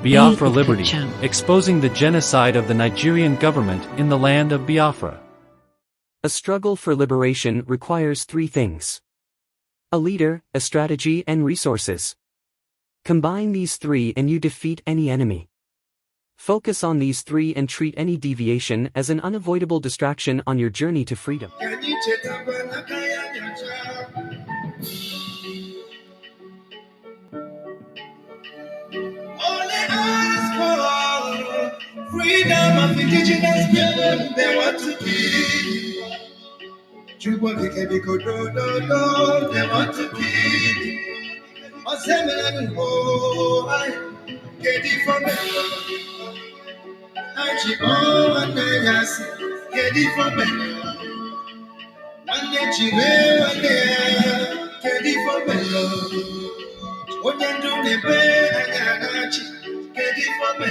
Biafra Liberty, exposing the genocide of the Nigerian government in the land of Biafra. A struggle for liberation requires three things: a leader, a strategy, and resources. Combine these three and you defeat any enemy. Focus on these three and treat any deviation as an unavoidable distraction on your journey to freedom. Freedom of indigenous people, they want to kill. They want to kill. Get it from me. Get it from me. Get it from me. What you do, get it from me.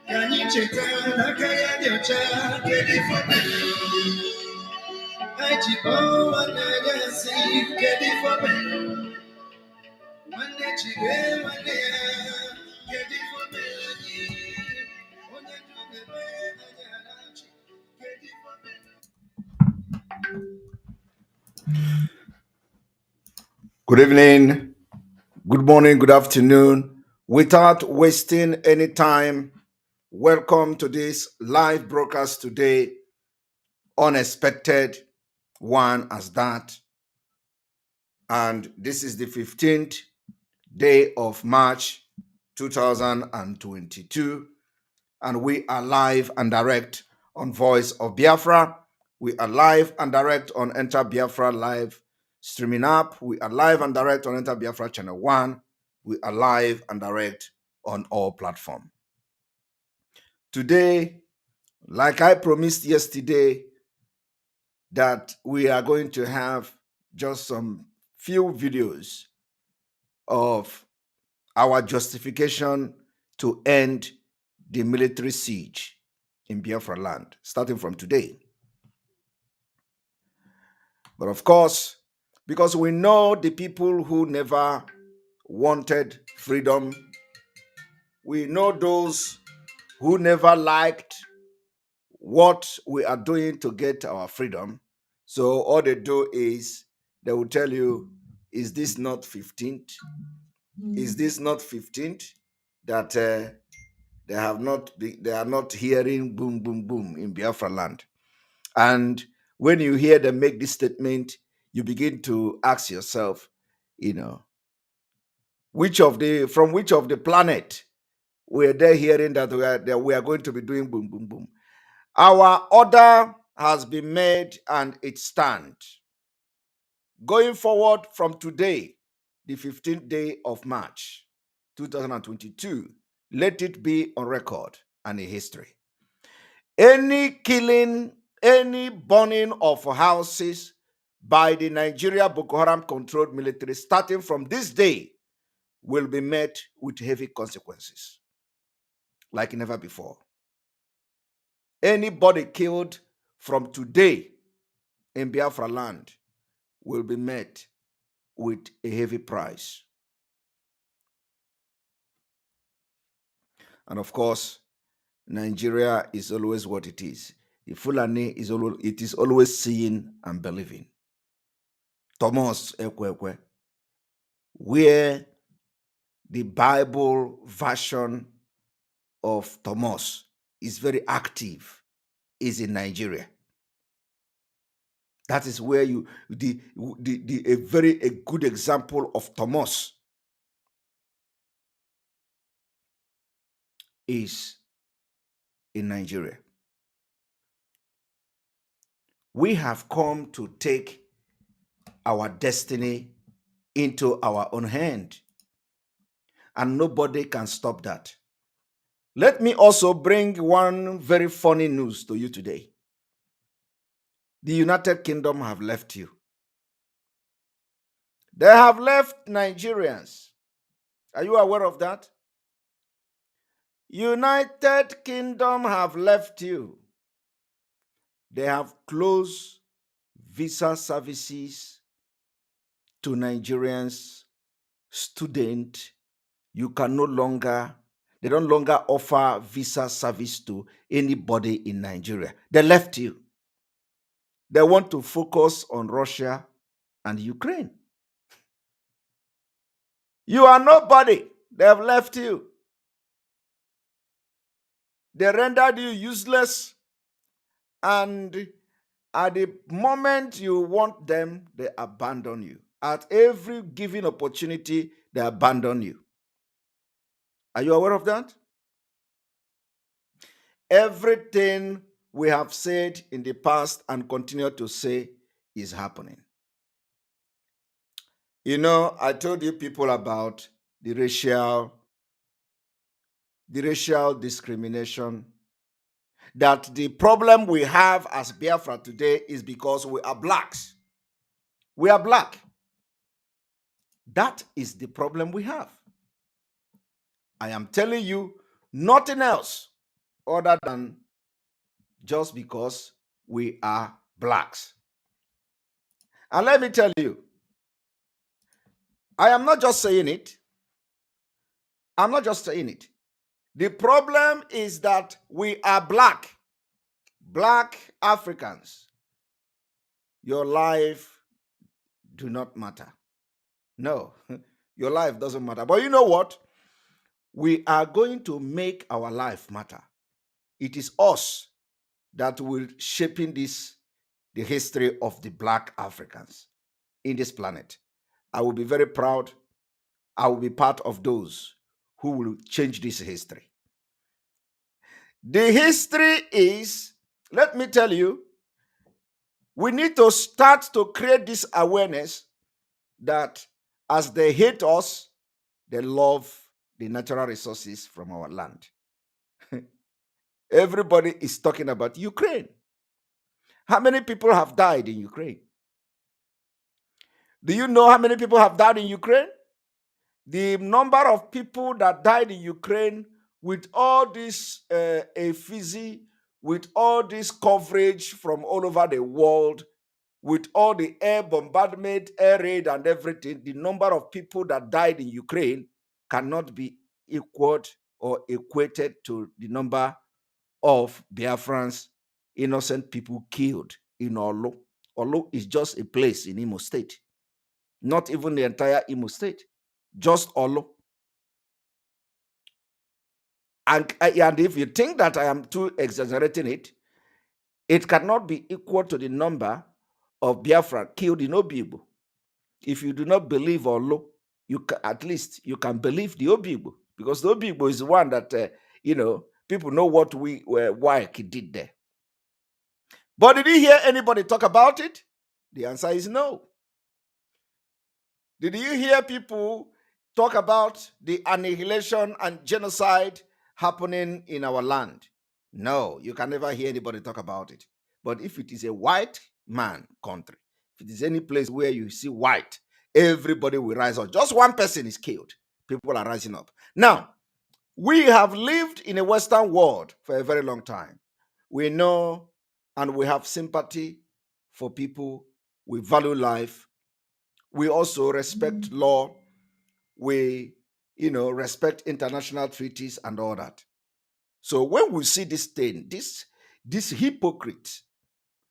Can you check out? Get it from me. Get it from me. Good evening, good morning, good afternoon. Without wasting any time, welcome to this live broadcast today. Unexpected one as that. And this is the 15th day of March 2022. And we are live and direct on Voice of Biafra. We are live and direct on Enter Biafra live streaming app. We are live and direct on Enter Biafra channel 1. We are live and direct on all platforms. Today, like I promised yesterday, that we are going to have just some few videos of our justification to end the military siege in Biafra land, starting from today. But of course, because we know the people who never wanted freedom, we know those who never liked what we are doing to get our freedom. So all they do is they will tell you, is this not 15th? Is this not 15th that they are not hearing boom, boom, boom in Biafra land? And when you hear them make this statement, you begin to ask yourself, from which of the planet were they hearing that we are going to be doing boom, boom, boom? Our order has been made and it stands. Going forward from today, the 15th day of March 2022, let it be on record and in history. Any killing, any burning of houses by the Nigeria Boko Haram controlled military starting from this day will be met with heavy consequences like never before. Anybody killed from today in Biafra land will be met with a heavy price. And of course, Nigeria is always what it is. The Fulani is always seeing and believing. Thomas Ekwekwe, where the Bible version of Thomas is very active, is in Nigeria. That is where a good example of Thomas is in Nigeria. We have come to take our destiny into our own hand, and nobody can stop that. Let me also bring one very funny news to you today. The United Kingdom have left you. They have left Nigerians. Are you aware of that? United Kingdom have left you. They have closed visa services to Nigerians, students, you can no longer, they don't longer offer visa service to anybody in Nigeria. They left you. They want to focus on Russia and Ukraine. You are nobody. They have left you. They rendered you useless. And at the moment you want them, they abandon you. At every given opportunity, they abandon you. Are you aware of that? Everything we have said in the past and continue to say is happening. You know, I told you people about the racial discrimination, that the problem we have as Biafra today is because we are blacks. We are black. That is the problem we have. I am telling you nothing else other than just because we are blacks. And let me tell you, I am not just saying it. I'm not just saying it. The problem is that we are black Africans. Your life do not matter. No, your life doesn't matter. But you know what? We are going to make our life matter. It is us that will shaping this, the history of the black Africans in this planet. I will be very proud. I will be part of those who will change this history. The history is, let me tell you, we need to start to create this awareness that as they hate us, they love the natural resources from our land. Everybody is talking about Ukraine. How many people have died in Ukraine? Do you know how many people have died in Ukraine? The number of people that died in Ukraine with all this effigy, with all this coverage from all over the world, with all the air bombardment, air raid, and everything, the number of people that died in Ukraine cannot be equaled or equated to the number of Biafrans, innocent people killed in Olo. Olo is just a place in Imo State, not even the entire Imo State, just Olo. And if you think that I am too exaggerating it, it cannot be equal to the number of Biafra killed in Obibo. If you do not believe Olo, at least you can believe the Obibo, because the Obibo is the one that people know what why he did there. But did you hear anybody talk about it? The answer is no. Did you hear people talk about the annihilation and genocide happening in our land? No, you can never hear anybody talk about it. But if it is a white man country, if it is any place where you see white, everybody will rise up. Just one person is killed. People are rising up. Now, we have lived in a Western world for a very long time. We know and we have sympathy for people. We value life. We also respect law. We, respect international treaties and all that. So when we see this thing, this hypocrite,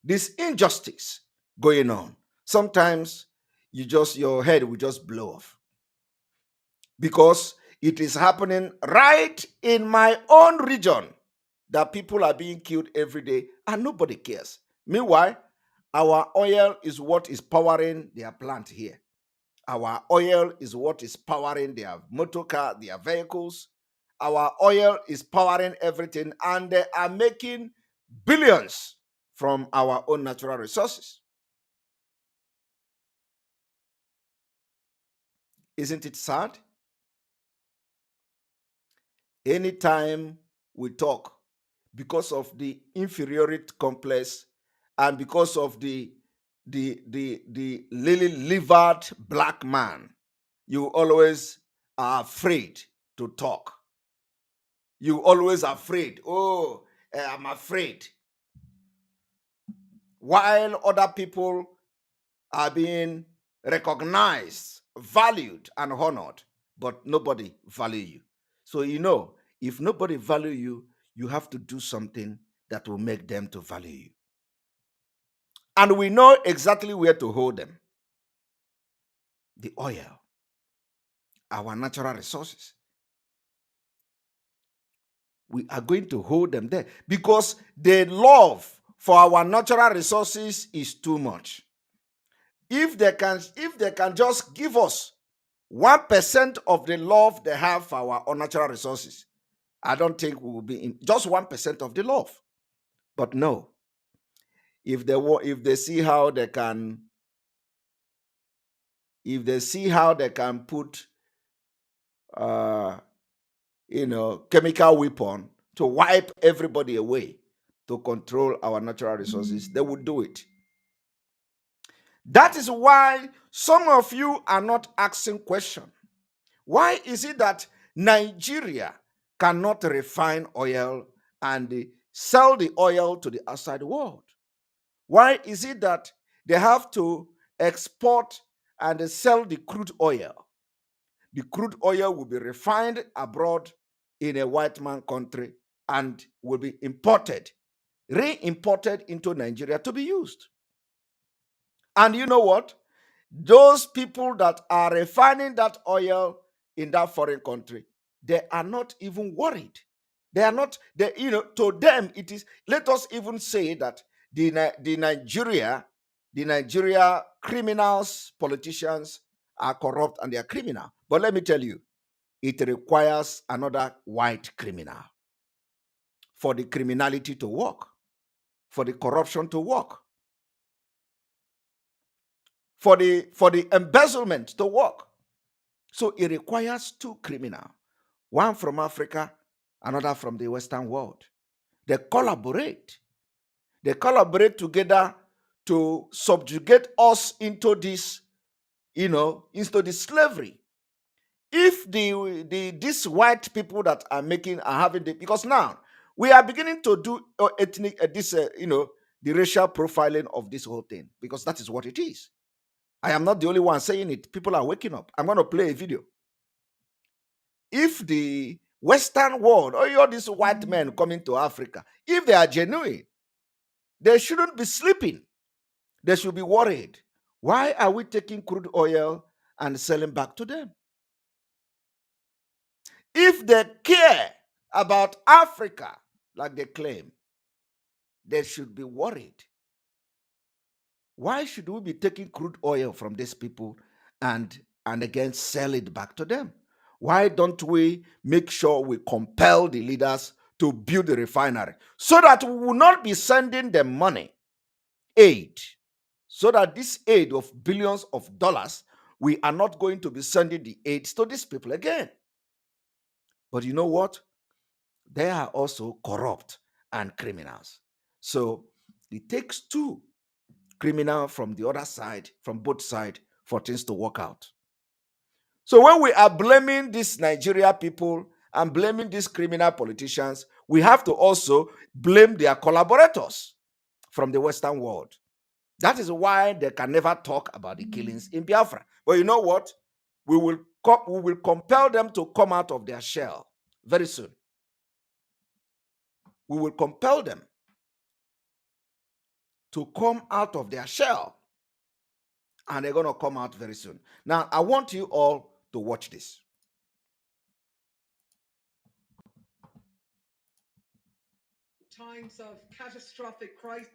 this injustice going on, sometimes your head will just blow off, because it is happening right in my own region that people are being killed every day and nobody cares. Meanwhile, our oil is what is powering their plant here. Our oil is what is powering their motor car, their vehicles. Our oil is powering everything, and they are making billions from our own natural resources. Isn't it sad? Anytime we talk, because of the inferiority complex and because of the lily-livered black man, you always are afraid to talk. You always afraid. Oh, I'm afraid. While other people are being recognized, valued, and honored, but nobody value you. So you know, if nobody value you, you have to do something that will make them to value you. And we know exactly where to hold them. The oil, our natural resources. We are going to hold them there because the love for our natural resources is too much. If they can just give us 1% of the love they have for our natural resources, I don't think we will be in just 1% of the love. But no, if they see how they can, put chemical weapon to wipe everybody away to control our natural resources, they would do it. That is why some of you are not asking questions. Why is it that Nigeria cannot refine oil and sell the oil to the outside world? Why is it that they have to export and sell the crude oil? The crude oil will be refined abroad in a white man country and will be imported, re-imported into Nigeria to be used. And you know what? Those people that are refining that oil in that foreign country, they are not even worried. They are not, to them, it is, let us even say that the Nigeria criminals, politicians are corrupt and they are criminal. But let me tell you, it requires another white criminal for the criminality to work, for the corruption to work, for the embezzlement to work. So it requires two criminals, one from Africa, another from the Western world. They collaborate together to subjugate us into this, into this slavery. If these white people that are having because now we are beginning to do ethnic the racial profiling of this whole thing, because that is what it is. I am not the only one saying it. People are waking up. I'm going to play a video. If the Western world, or all these white men coming to Africa, if they are genuine, they shouldn't be sleeping. They should be worried. Why are we taking crude oil and selling back to them? If they care about Africa, like they claim, they should be worried. Why should we be taking crude oil from these people and again sell it back to them? Why don't we make sure we compel the leaders to build the refinery so that we will not be sending them money, aid, so that this aid of billions of dollars, we are not going to be sending the aids to these people again. But you know what? They are also corrupt and criminals. So it takes two criminals from the other side, from both sides, for things to work out. So when we are blaming these Nigeria people and blaming these criminal politicians, we have to also blame their collaborators from the Western world. That is why they can never talk about the killings in Biafra. But you know what? We will compel them to come out of their shell very soon. We will compel them to come out of their shell. And they're going to come out very soon. Now, I want you all to watch this. Times of catastrophic crisis.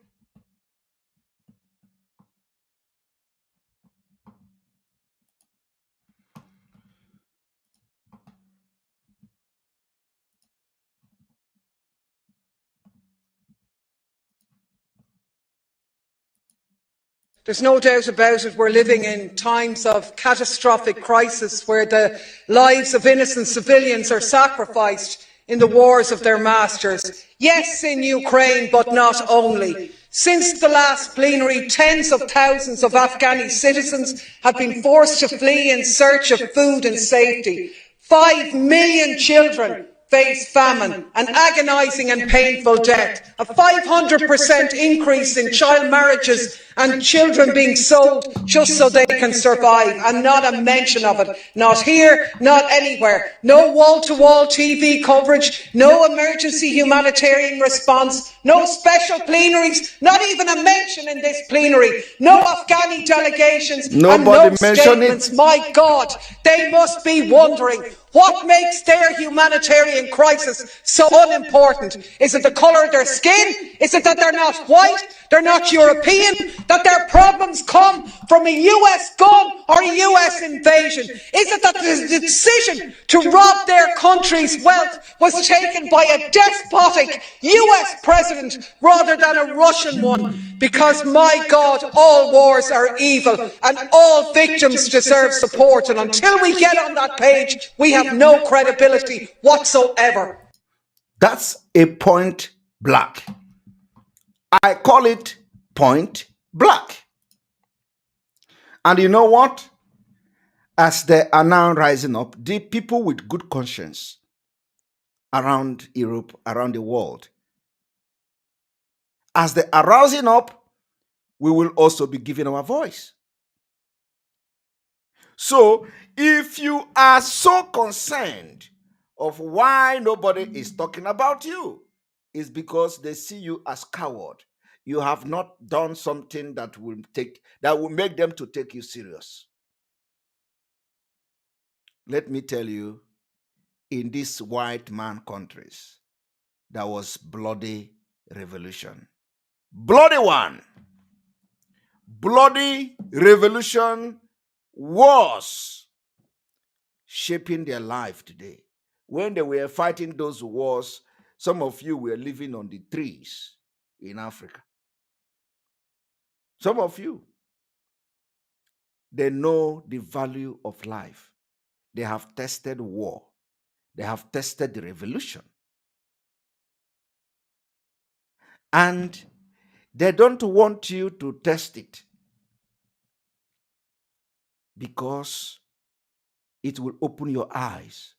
There's no doubt about it, we're living in times of catastrophic crisis where the lives of innocent civilians are sacrificed in the wars of their masters. Yes, in Ukraine, but not only. Since the last plenary, tens of thousands of Afghani citizens have been forced to flee in search of food and safety. 5 million children face famine, an agonising and painful death, a 500% increase in child marriages and children being sold just so they can survive, and not a mention of it. Not here, not anywhere. No wall-to-wall TV coverage, no emergency humanitarian response, no special plenaries, not even a mention in this plenary, no Afghani delegations, and Nobody no mention statements. it. My God, they must be wondering what makes their humanitarian crisis so unimportant. Is it the colour of their skin? Is it that they're not white? They're not European? That their problems come from a US gun or a US invasion? Is it that the decision to rob their country's wealth was taken by a despotic US president rather than a Russian one? Because, my God, all wars are evil and all victims deserve support, and until we get on that page, we have no credibility whatsoever. That's a point black. I call it point black. And you know what? As they are now rising up, the people with good conscience around Europe, around the world, as they are rising up, we will also be giving our voice. So, if you are so concerned of why nobody is talking about you, it's because they see you as coward. You have not done something that will make them to take you serious. Let me tell you, in these white man countries, there was bloody revolution. Bloody one. Bloody revolution was shaping their life today. When they were fighting those wars, some of you were living on the trees in Africa. Some of you, they know the value of life. They have tested war. They have tested the revolution. And they don't want you to test it because it will open your eyes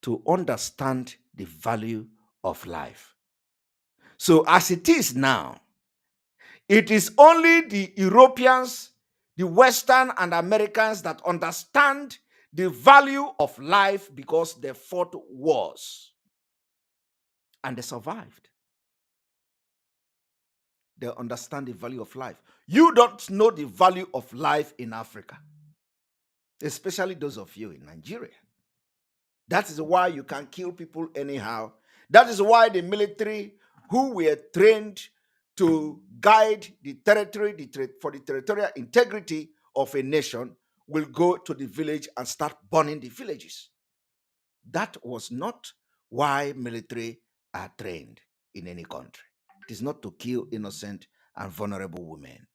to understand the value of life. So as it is now, it is only the Europeans, the Western and Americans that understand the value of life because they fought wars and they survived. They understand the value of life. You don't know the value of life in Africa, especially those of you in Nigeria. That is why you can kill people anyhow. That is why the military, who were trained to guide the territory for the territorial integrity of a nation, will go to the village and start burning the villages. That was not why military are trained in any country. It is not to kill innocent and vulnerable women.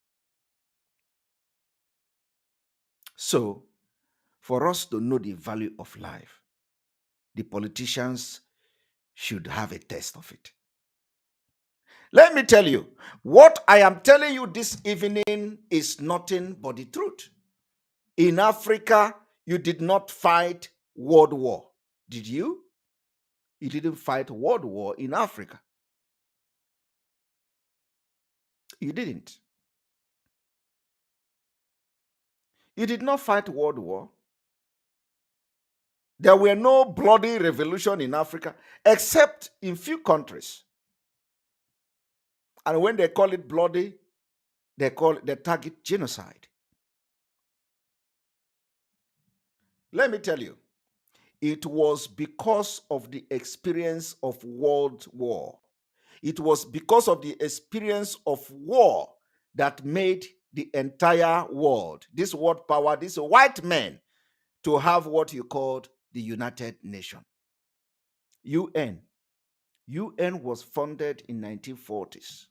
So, for us to know the value of life, the politicians should have a taste of it. Let me tell you, what I am telling you this evening is nothing but the truth. In Africa, you did not fight World War, did you? You didn't fight World War in Africa. You didn't. You did not fight World War. There were no bloody revolution in Africa, except in few countries. And when they call it bloody, they target genocide. Let me tell you, it was because of the experience of World War. It was because of the experience of war that made the entire world, this world power, these white men, to have what you called the United Nations. UN. UN was founded in 1940s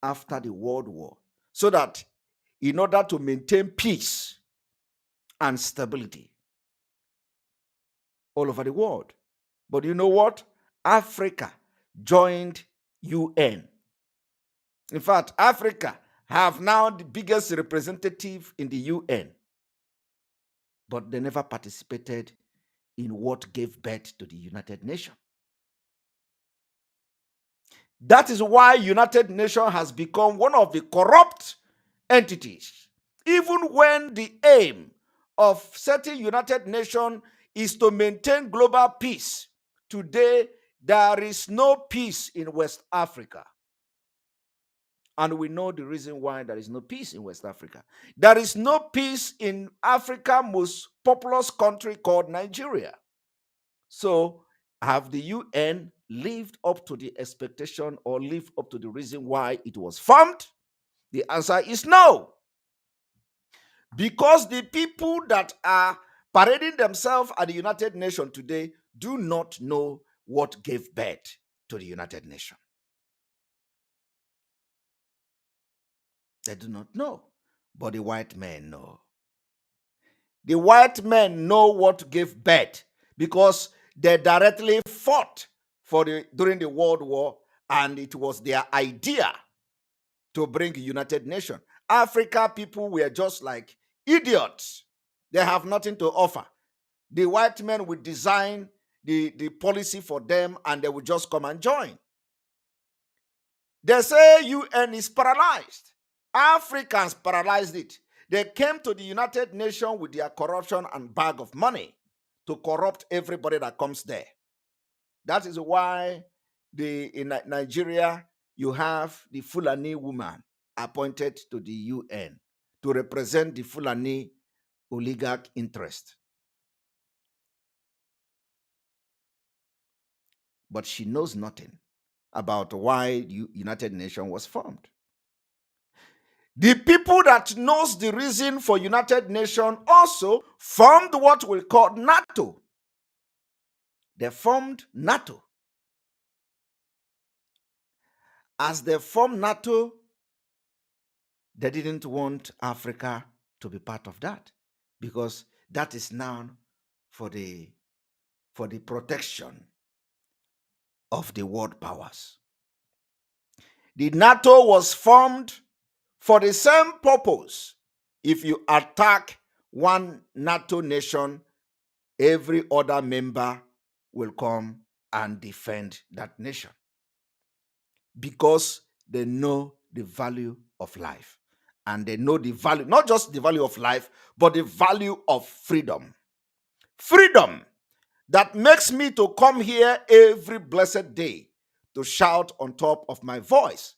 after the World War, so that in order to maintain peace and stability all over the world. But you know what? Africa joined UN. In fact, Africa have now the biggest representative in the UN, but they never participated in what gave birth to the United Nations. That is why United Nations has become one of the corrupt entities. Even when the aim of setting United Nations is to maintain global peace, today there is no peace in West Africa. And we know the reason why there is no peace in West Africa. There is no peace in Africa's most populous country called Nigeria. So, have the UN lived up to the expectation or lived up to the reason why it was formed? The answer is no. Because the people that are parading themselves at the United Nations today do not know what gave birth to the United Nations. They do not know, but the white men know. The white men know what gave birth because they directly fought during the World War, and it was their idea to bring United Nations. Africa people were just like idiots. They have nothing to offer. The white men would design the policy for them, and they would just come and join. They say UN is paralyzed. Africans paralyzed it. They came to the United Nations with their corruption and bag of money to corrupt everybody that comes there. That is why in Nigeria, you have the Fulani woman appointed to the UN to represent the Fulani oligarch interest. But she knows nothing about why the United Nations was formed. The people that knows the reason for United Nations also formed what we call NATO. They formed NATO. As they formed NATO, they didn't want Africa to be part of that, because that is now for the protection of the world powers. The NATO was formed for the same purpose. If you attack one NATO nation, every other member will come and defend that nation, because they know the value of life. And they know the value, not just the value of life, but the value of freedom. Freedom that makes me to come here every blessed day to shout on top of my voice,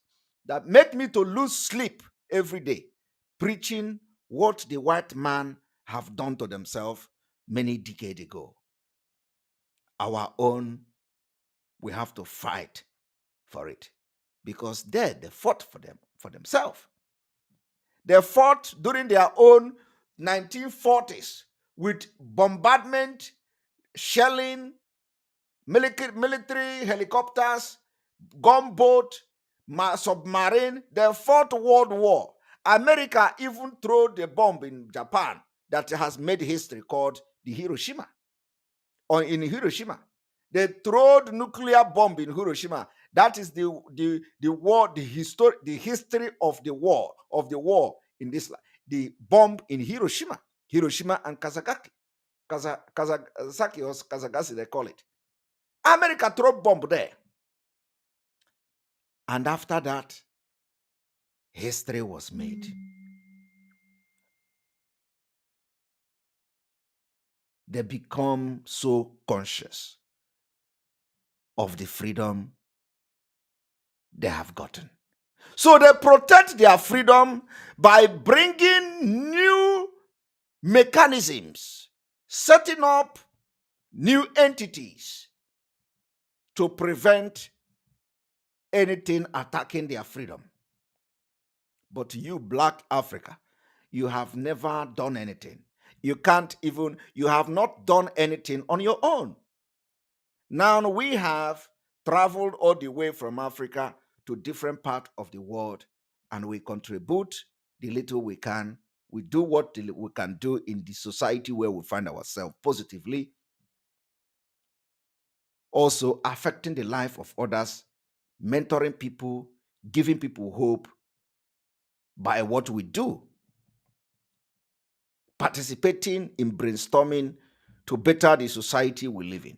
that make me to lose sleep every day, preaching what the white man have done to themselves many decades ago. Our own, we have to fight for it, because they fought for themselves. They fought during their own 1940s with bombardment, shelling, military helicopters, gunboat, submarine. They fought World War. America even threw the bomb in Japan that has made history, called the Hiroshima. Or in Hiroshima, they threw the nuclear bomb in Hiroshima. That is the war, the history of the war in this life. The bomb in Hiroshima and Kazakaki, Kazakaki or Kazagasi, they call it. America threw bomb there, and after that, history was made. They become so conscious of the freedom they have gotten. So they protect their freedom by bringing new mechanisms, setting up new entities to prevent anything attacking their freedom. But you, Black Africa, you have never done anything. You have not done anything on your own. Now we have traveled all the way from Africa to different parts of the world, and we contribute the little we can. We do what we can do in the society where we find ourselves positively, also affecting the life of others, mentoring people, giving people hope by what we do, participating in brainstorming to better the society we live in.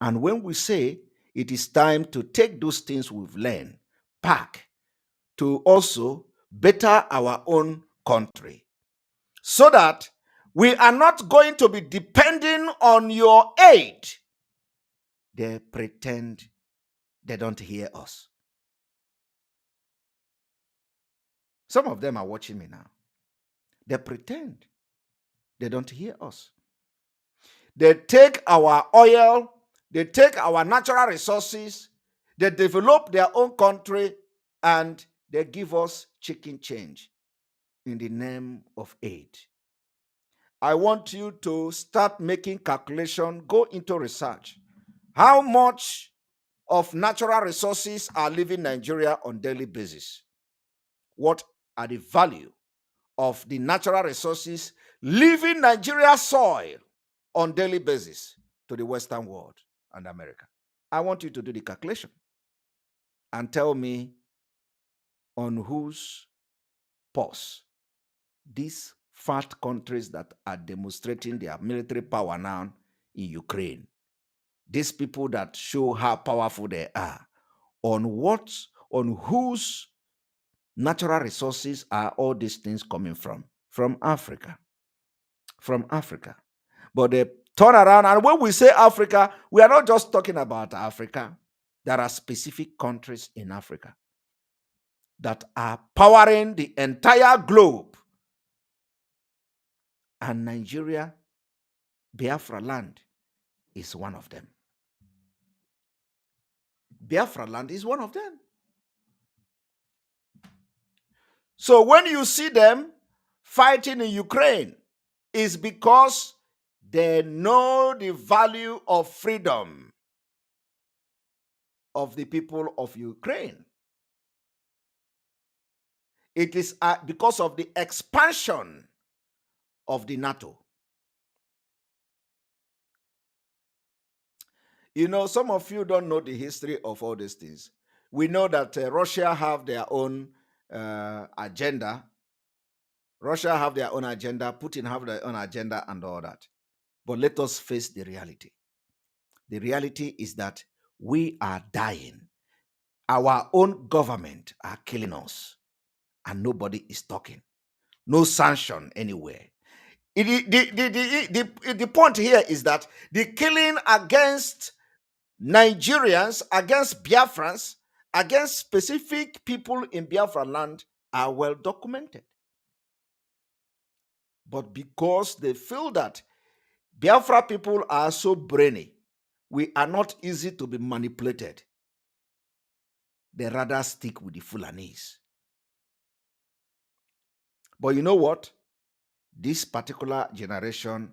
And when we say it is time to take those things we've learned back to also better our own country, so that we are not going to be depending on your aid. They pretend they don't hear us. Some of them are watching me now. They pretend they don't hear us. They take our oil, they take our natural resources, they develop their own country, and they give us chicken change in the name of aid. I want you to start making calculation, go into research. How much of natural resources are leaving Nigeria on daily basis? What are the value of the natural resources leaving Nigeria's soil on daily basis to the Western world and America? I want you to do the calculation and tell me on whose purse these fat countries that are demonstrating their military power now in Ukraine, these people that show how powerful they are, on whose natural resources are all these things coming from? From Africa. From Africa. But they turn around, and when we say Africa, we are not just talking about Africa. There are specific countries in Africa that are powering the entire globe. And Nigeria, Biafra land, is one of them. Biafra land is one of them. So when you see them fighting in Ukraine, it's because they know the value of freedom of the people of Ukraine. It is because of the expansion of the NATO. You know, some of you don't know the history of all these things. We know that Russia have their own agenda. Russia have their own agenda. Putin have their own agenda and all that. But let us face the reality. The reality is that we are dying. Our own government are killing us. And nobody is talking. No sanction anywhere. The point here is that the killing against Nigerians, against Biafrans, against specific people in Biafra land are well documented. But because they feel that Biafra people are so brainy, we are not easy to be manipulated, they rather stick with the Fulanese. But you know what? This particular generation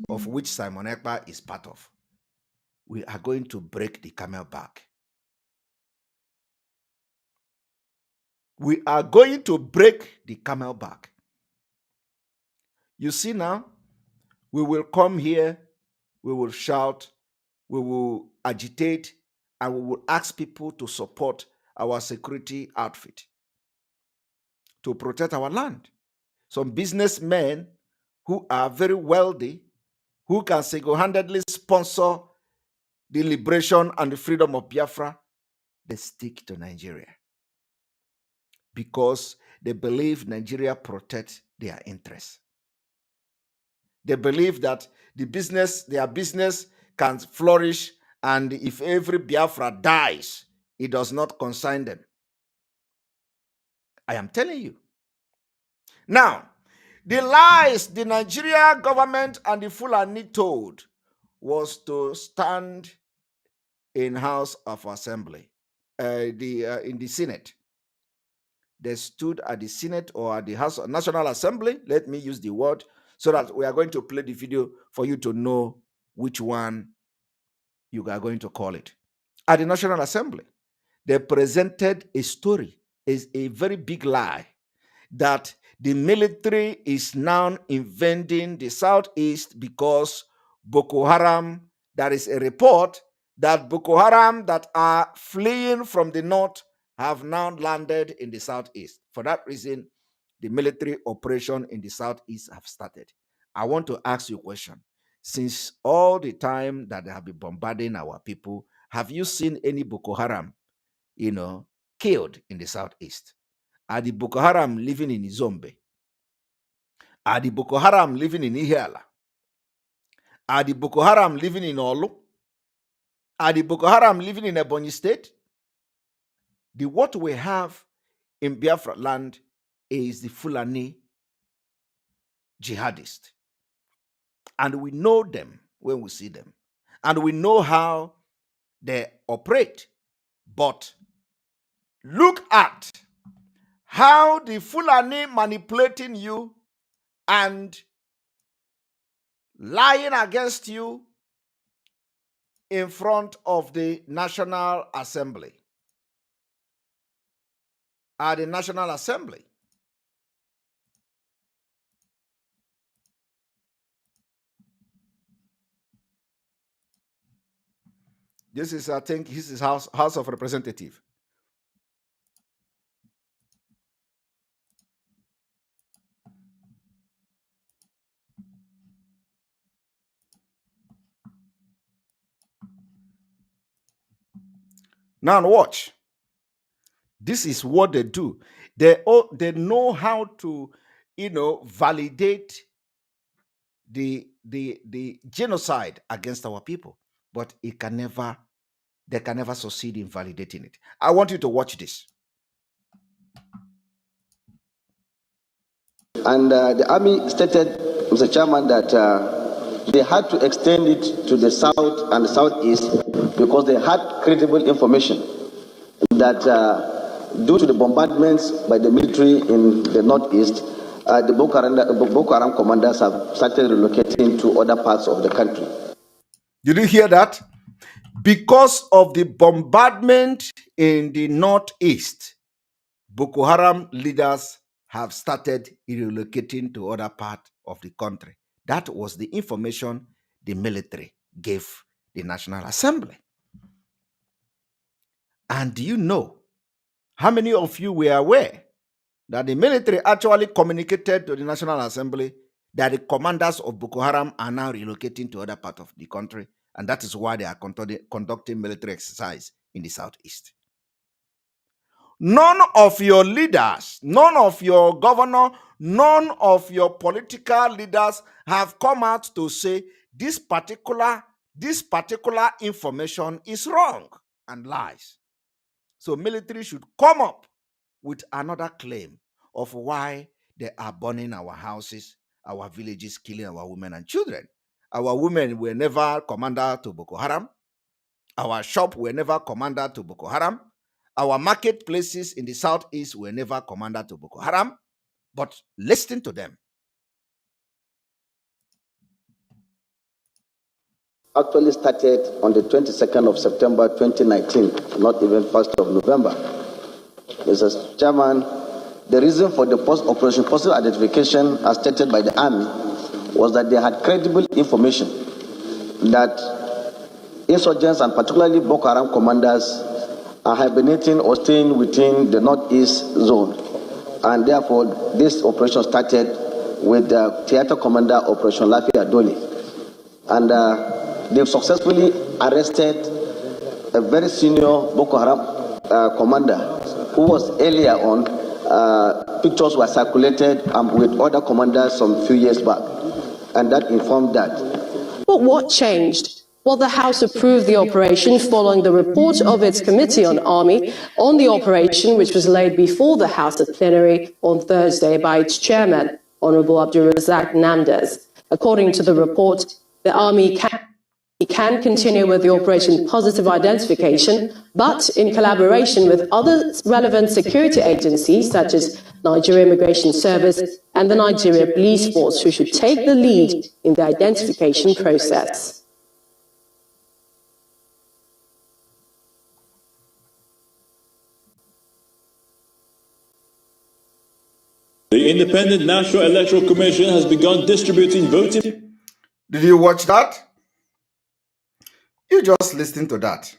of which Simon Ekpa is part of, we are going to break the camel back. We are going to break the camel back. You see now, we will come here, we will shout, we will agitate, and we will ask people to support our security outfit to protect our land. Some businessmen who are very wealthy, who can single-handedly sponsor the liberation and the freedom of Biafra, they stick to Nigeria because they believe Nigeria protects their interests. They believe that their business can flourish, and if every Biafra dies, it does not concern them. I am telling you. Now, the lies the Nigeria government and the Fulani told was to stand in House of Assembly, in the Senate. They stood at the Senate or at the House of National Assembly. Let me use the word so that we are going to play the video for you to know which one you are going to call it. At the National Assembly, they presented a story, is a very big lie, that the military is now invading the southeast because Boko Haram, there is a report that Boko Haram that are fleeing from the north have now landed in the southeast. For that reason, the military operation in the southeast have started. I want to ask you a question. since all the time that they have been bombarding our people, have you seen any Boko Haram, killed in the southeast? Are the Boko Haram living in Izombe? Are the Boko Haram living in Ihiala? Are the Boko Haram living in Olu? Are the Boko Haram living in Ebonyi State? What we have in Biafra land is the Fulani jihadist. And we know them when we see them. And we know how they operate. But look at how the Fulani manipulating you and lying against you in front of the National Assembly. At the National Assembly. This is, I think, this is House of Representative. Now watch. This is what they do. They know how to, validate the genocide against our people, but they can never succeed in validating it. I want you to watch this. And the army stated, Mr. Chairman, that they had to extend it to the south and the southeast because they had credible information that due to the bombardments by the military in the northeast, the Boko Haram commanders have started relocating to other parts of the country. Did you hear that? Because of the bombardment in the northeast, Boko Haram leaders have started relocating to other parts of the country. That was the information the military gave the National Assembly. And do you know how many of you were aware that the military actually communicated to the National Assembly that the commanders of Boko Haram are now relocating to other parts of the country, and that is why they are conducting military exercise in the southeast? None of your leaders, none of your governor, none of your political leaders have come out to say this particular information is wrong and lies. So military should come up with another claim of why they are burning our houses, our villages, killing our women and children. Our women were never commander to Boko Haram. Our shop were never commander to Boko Haram. Our marketplaces in the southeast were never commander to Boko Haram. But listen to them. Actually started on the 22nd of September 2019, not even 1st of November. Mr. Chairman, the reason for the post-operation postal identification as stated by the Army was that they had credible information that insurgents and particularly Boko Haram commanders are hibernating or staying within the northeast zone. And therefore, this operation started with the theater commander, Operation Lafi Adoli. And they've successfully arrested a very senior Boko Haram commander who was earlier on, pictures were circulated with other commanders some few years back. And that informed that. But what changed? Well, the House approved the operation following the report of its Committee on Army on the operation, which was laid before the House at plenary on Thursday by its chairman, Honorable Abdulrazak Namdez. According to the report, the Army can continue with the Operation Positive Identification, but in collaboration with other relevant security agencies such as Nigerian Immigration Service and the Nigeria Police Force, who should take the lead in the identification process. The Independent National Electoral Commission has begun distributing voting. Did you watch that? You just listen to that.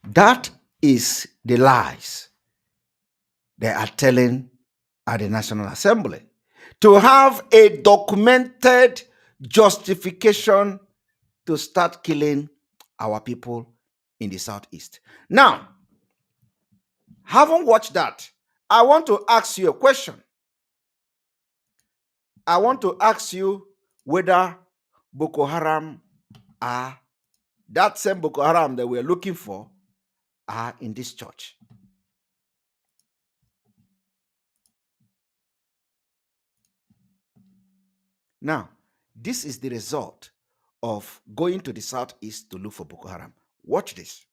That is the lies they are telling at the National Assembly to have a documented justification to start killing our people in the Southeast. Now, having watched that, I want to ask you a question. I want to ask you whether Boko Haram are that same Boko Haram that we're looking for are in this church. Now, this is the result of going to the Southeast to look for Boko Haram. Watch this.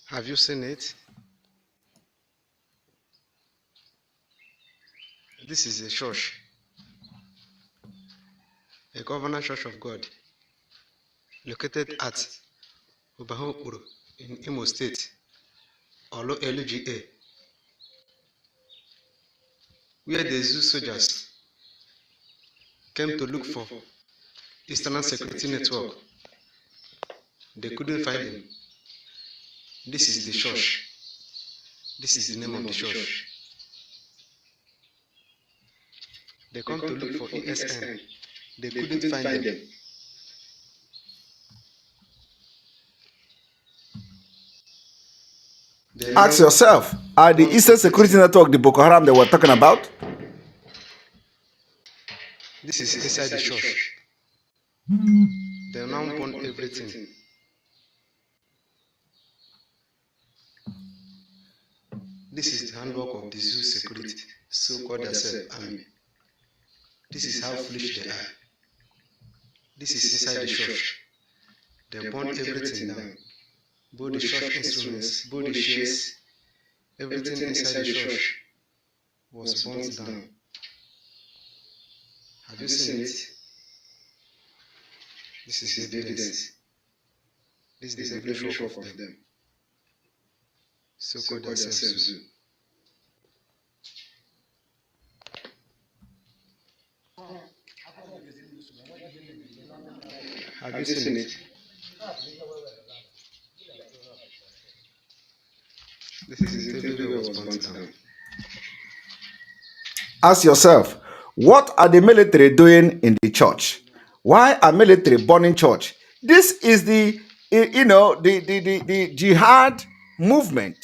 Have you seen it? This is a church, a governor church of God, located at Ubahokuru in Imo State, Olo LGA, where the Zoo soldiers came to look for Eastern Security Network. They couldn't find him. This is the church. This is the name of the church. They come to look for ESN. They couldn't find them. Ask yourself, are the Eastern Security Network the Boko Haram they were talking about? This is inside the church. They now burn everything. This is the handwork of the zoo security, so-called themselves army. This is how foolish they are. This is inside the church. They burn everything down. Both the church instruments, both the chairs, everything inside the church was burnt down. Have you seen it? This is evidence. This is the evidence of them. So-called themselves zoo. Have you seen it? This is the everywhere was burnt down. Ask yourself, what are the military doing in the church? Why are military burning church? This is the jihad movement.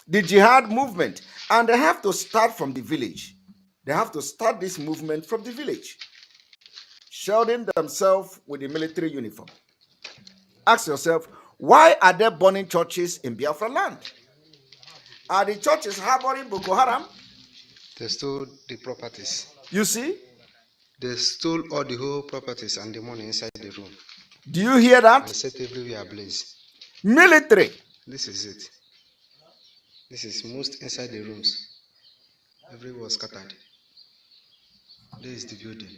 The jihad movement. And they have to start from the village. They have to start this movement from the village, shielding themselves with the military uniform. Ask yourself, why are they burning churches in Biafra land? Are the churches harboring Boko Haram? They stole the properties. You see? They stole all the whole properties and the money inside the room. Do you hear that? And set everywhere ablaze. Military. This is it. This is most inside the rooms. Everywhere was scattered. There is the building.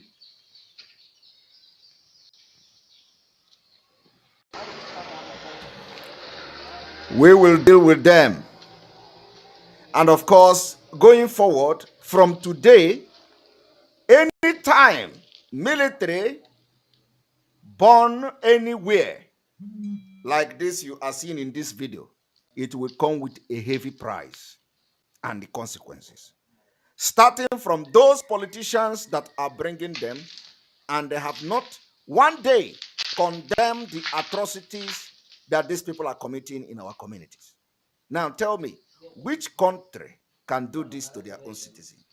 We will deal with them. And of course, going forward, from today, anytime military born anywhere like this you are seeing in this video, it will come with a heavy price and the consequences. Starting from those politicians that are bringing them, and they have not one day condemned the atrocities that these people are committing in our communities. Now tell me, which country can do this to their own citizens?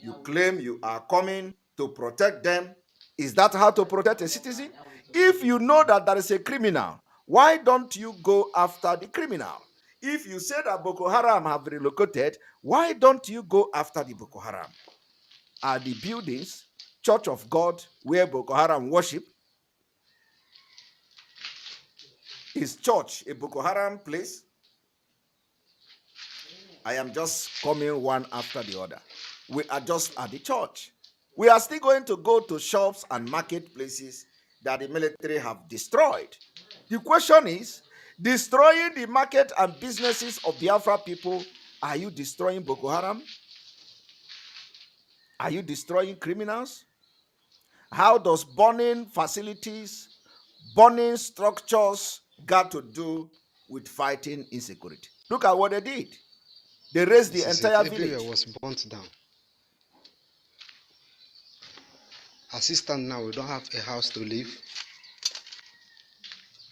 You claim you are coming to protect them. Is that how to protect a citizen? If you know that there is a criminal, why don't you go after the criminal? If you say that Boko Haram have relocated, why don't you go after the Boko Haram? Are the buildings, Church of God, where Boko Haram worship? Is church a Boko Haram place? I am just coming one after the other. We are just at the church. We are still going to go to shops and marketplaces that the military have destroyed. The question is, destroying the market and businesses of Biafra people, are you destroying Boko Haram? Are you destroying criminals? How does burning facilities, burning structures got to do with fighting insecurity? Look at what they did. They razed the entire village. Everywhere was burnt down. As it stands now, we don't have a house to live.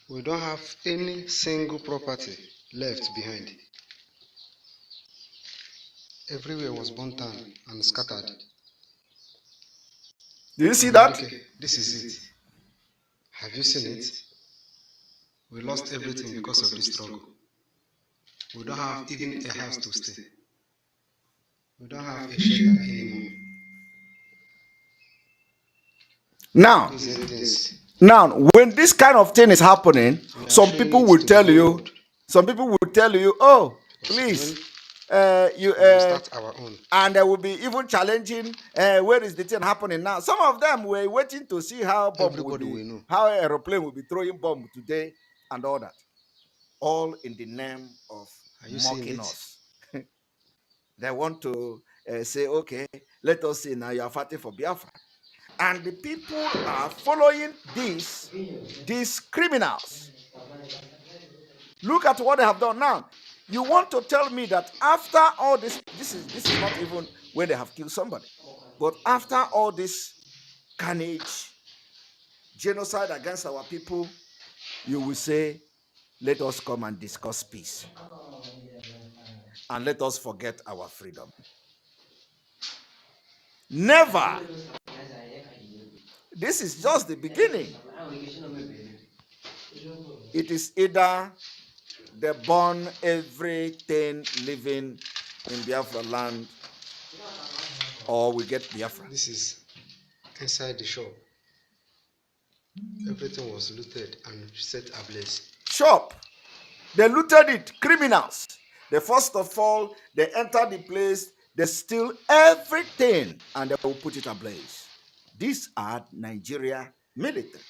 We don't have any single property left behind. Everywhere was burnt down and scattered. Do you see that? Okay, this is it. Have you seen it? We lost everything because of this struggle. We don't have even a house to stay. We don't have a shelter anymore. Now, when this kind of thing is happening, some people will tell you, oh, please, start our own. And they will be even challenging, where is the thing happening now? Some of them were waiting to see how how aeroplane will be throwing bomb today and all that, all in the name of mocking us. They want to say, okay, let us see now you are fighting for Biafra. And the people are following these criminals. Look at what they have done now. You want to tell me that after all this is not even when they have killed somebody, but after all this carnage, genocide against our people, you will say, let us come and discuss peace. And let us forget our freedom. Never. This is just the beginning. It is either they burn everything living in Biafra land, or we get Biafra. This is inside the shop. Everything was looted and set ablaze. Shop. They looted it. Criminals. They first of all, they enter the place, they steal everything, and they will put it ablaze. These are Nigeria military.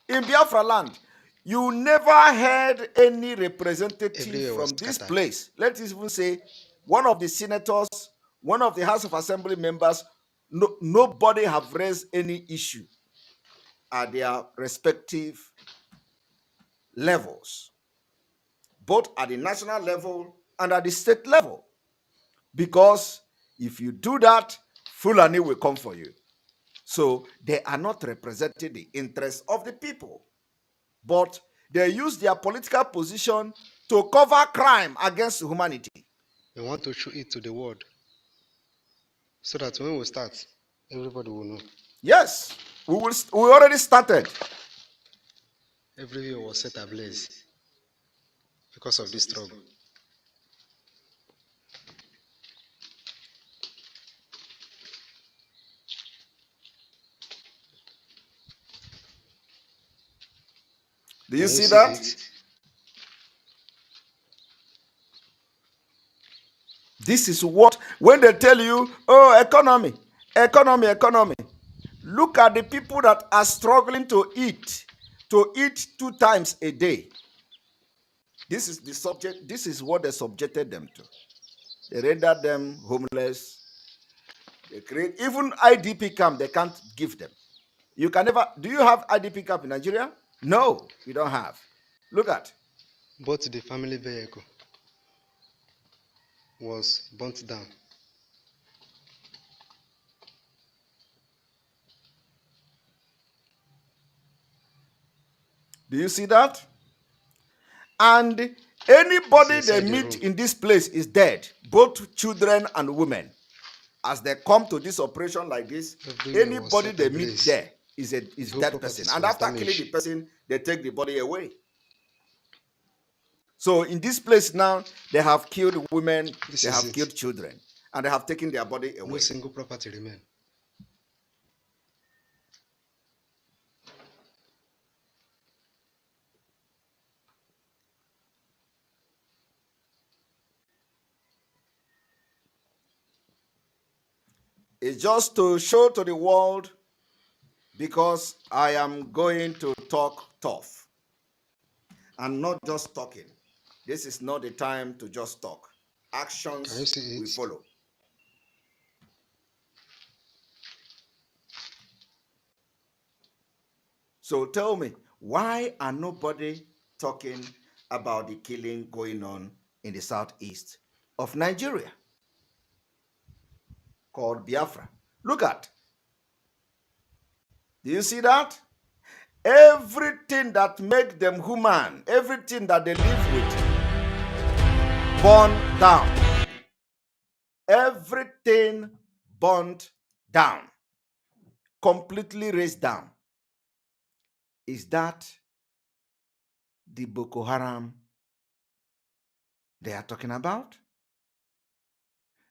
In Biafra land, you never heard any representative from this place. Let's even say one of the senators, one of the House of Assembly members, nobody have raised any issue at their respective levels, both at the national level and at the state level. Because if you do that, Fulani will come for you. So they are not representing the interests of the people, but they use their political position to cover crime against humanity. They want to show it to the world, so that when we start, everybody will know. Yes, we already started. Everywhere was set ablaze because of this struggle. Do you see that? This is what, when they tell you, oh, economy, look at the people that are struggling to eat 2 times a day. This is the subject, this is what they subjected them to. They rendered them homeless. They create, even IDP camp, they can't give them. You can never, do you have IDP camp in Nigeria? No, we don't have. Look at. But the family vehicle was burnt down. Do you see that? And anybody they meet in this place is dead, both children and women. As they come to this operation like this, anybody they meet there is dead person. And after killing the person, they take the body away. So in this place now, they have killed women, they have killed children, and they have taken their body away. No single property remain. It's just to show to the world, because I am going to talk tough and not just talking. This is not the time to just talk. Actions will follow. So tell me, why are nobody talking about the killing going on in the southeast of Nigeria called Biafra? Look at. Do you see that? Everything that makes them human, everything that they live with, burned down. Everything burned down. Completely razed down. Is that the Boko Haram they are talking about?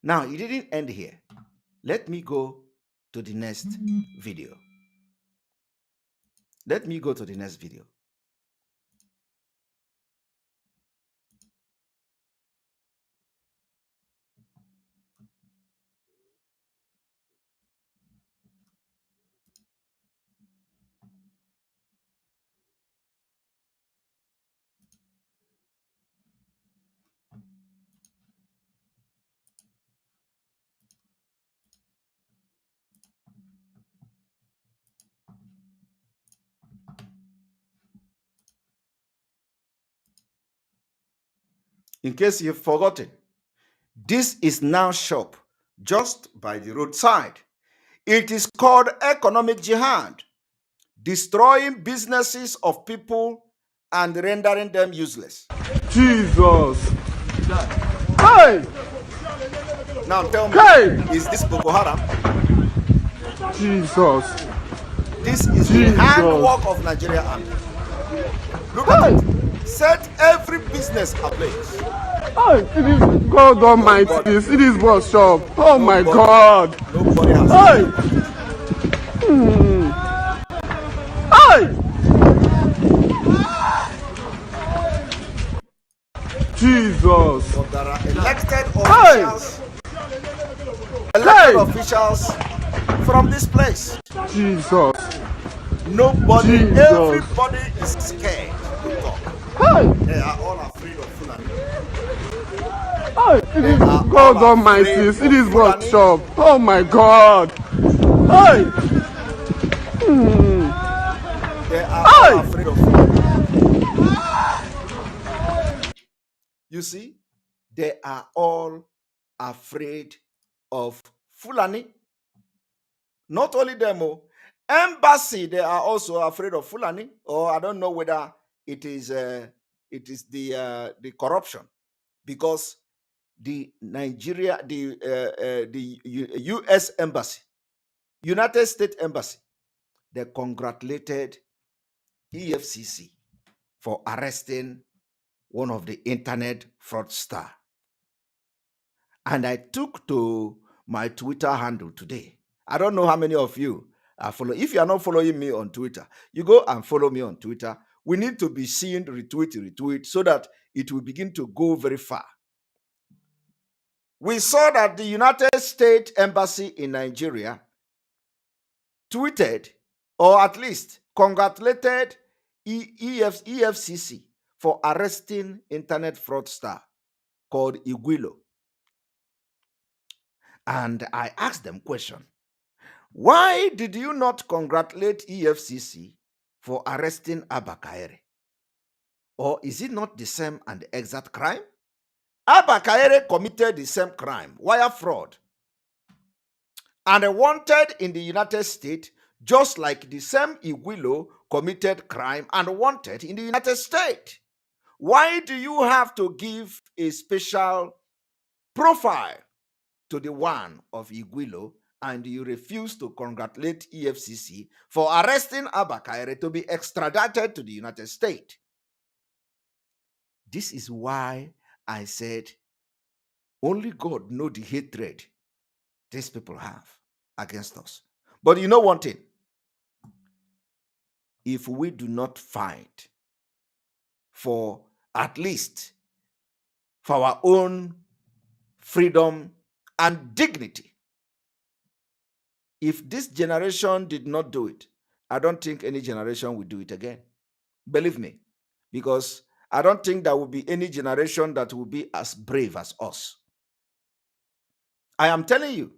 Now, it didn't end here. Let me go to the next video. Let me go to the next video. In case you've forgotten, this is now shop just by the roadside. It is called economic jihad, destroying businesses of people and rendering them useless. Jesus. Hey! Now tell me, is this Boko Haram? Jesus. This is the handwork of Nigeria army. Look at it. Set every business ablaze. Hey, it is God Almighty. It is what's up. Oh my God. Nobody has. Hey! Hey! Jesus. But there are elected officials from this place. Jesus. Nobody, Jesus. Everybody is scared to talk. Hey! They are all afraid of Fulani. Hey, it is God Almighty. It is what's up. Oh my God. Hey! They are all afraid of Fulani. You see, they are all afraid of Fulani. Not only them, embassy, they are also afraid of Fulani. Or I don't know whether it is the corruption, because the U.S. embassy, United States embassy, they congratulated EFCC for arresting one of the internet fraudster. And I took to my Twitter handle today. I don't know how many of you are following. If you are not following me on Twitter, you go and follow me on Twitter. We need to be seeing retweet, so that it will begin to go very far. We saw that the United States Embassy in Nigeria tweeted, or at least congratulated EFCC for arresting internet fraudster called Iguilo. And I asked them question, why did you not congratulate EFCC for arresting Abba Kaere? Or is it not the same and the exact crime? Abba Kaere committed the same crime, wire fraud, and wanted in the United States, just like the same Iguilo committed crime and wanted in the United States. Why do you have to give a special profile to the one of Iguilo, and you refuse to congratulate EFCC for arresting Abba Kaere to be extradited to the United States? This is why I said only God knows the hatred these people have against us. But you know one thing, if we do not fight for at least for our own freedom and dignity, if this generation did not do it, I don't think any generation will do it again. Believe me, because I don't think there will be any generation that will be as brave as us. I am telling you,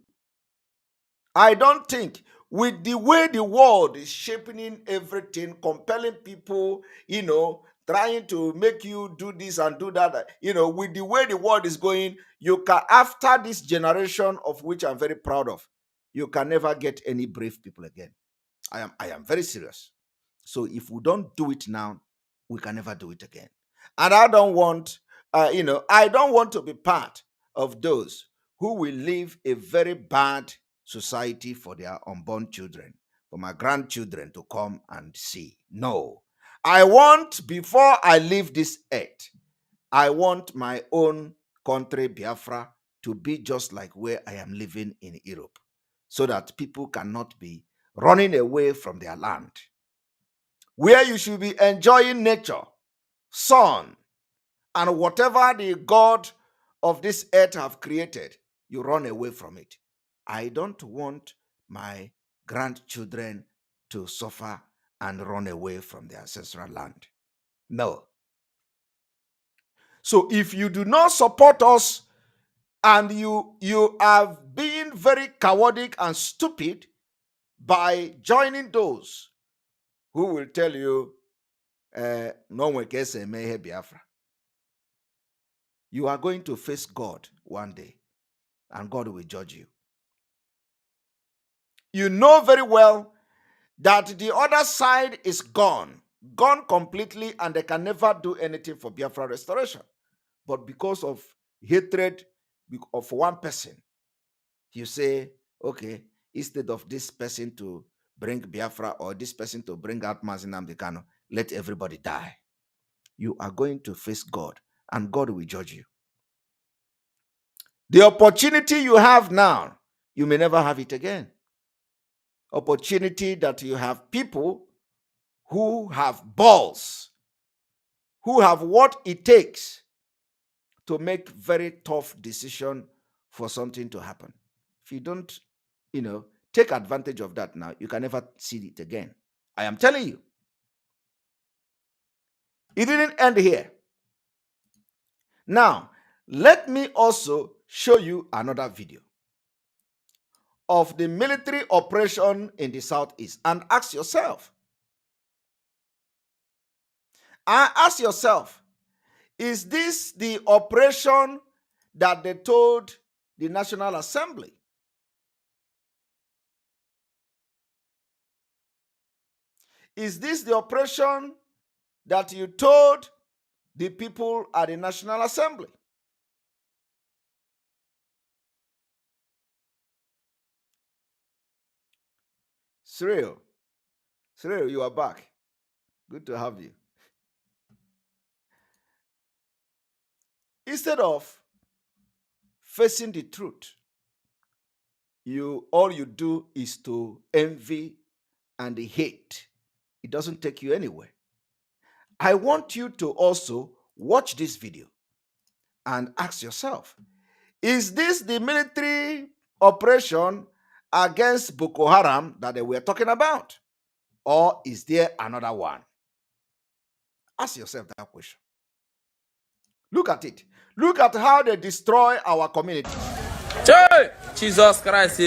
I don't think with the way the world is shaping everything, compelling people, trying to make you do this and do that, with the way the world is going, you can, after this generation of which I'm very proud of, you can never get any brave people again. I am very serious. So if we don't do it now, we can never do it again. And I don't want, I don't want to be part of those who will leave a very bad society for their unborn children, for my grandchildren to come and see. No. I want, before I leave this earth, I want my own country, Biafra, to be just like where I am living in Europe, so that people cannot be running away from their land. Where you should be enjoying nature, sun, and whatever the God of this earth have created, you run away from it. I don't want my grandchildren to suffer and run away from their ancestral land. No. So if you do not support us and you have been very cowardly and stupid by joining those who will tell you, no one can say Biafra, you are going to face God one day, and God will judge you. You know very well that the other side is gone completely, and they can never do anything for Biafra restoration. But because of hatred of one person, you say, okay, instead of this person to bring Biafra or this person to bring out Mazi Nnamdi Kanu, let everybody die. You are going to face God, and God will judge you. The opportunity you have now, you may never have it again. Opportunity that you have people who have balls, who have what it takes to make very tough decision for something to happen. If you don't, take advantage of that now, you can never see it again. I am telling you. It didn't end here. Now, let me also show you another video of the military operation in the southeast, and ask yourself, is this the operation that they told the National Assembly? Is this the operation that you told the people at the National Assembly? Cyril, you are back. Good to have you. Instead of facing the truth, all you do is to envy and hate. It doesn't take you anywhere. I want you to also watch this video and ask yourself, is this the military operation against Boko Haram that they were talking about? Or is there another one? Ask yourself that question. Look at it. Look at how they destroy our communities. Jesus Christ.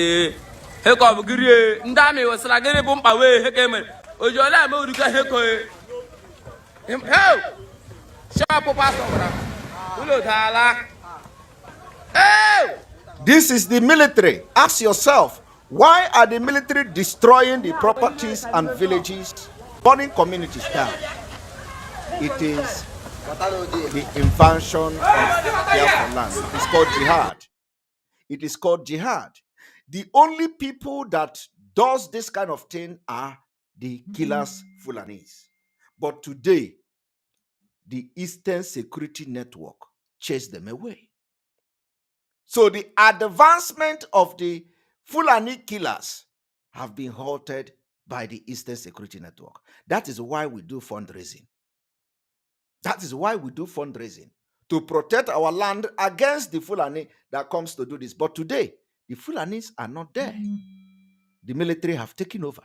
Heko bugiri ndami wasala gere bumpa we hekeme. Ojola me uduka heko. Hey! Sharp pastor bra. Ulo thala. Hey! This is the military. Ask yourself, why are the military destroying the properties and villages, burning communities down? It is the invasion of Biafra land. It is called jihad. It is called jihad. The only people that does this kind of thing are the killers, Fulanis. But today, the Eastern Security Network chased them away. So the advancement of the Fulani killers have been halted by the Eastern Security Network. That is why we do fundraising. That is why we do fundraising, to protect our land against the Fulani that comes to do this. But today, the Fulanis are not there. The military have taken over.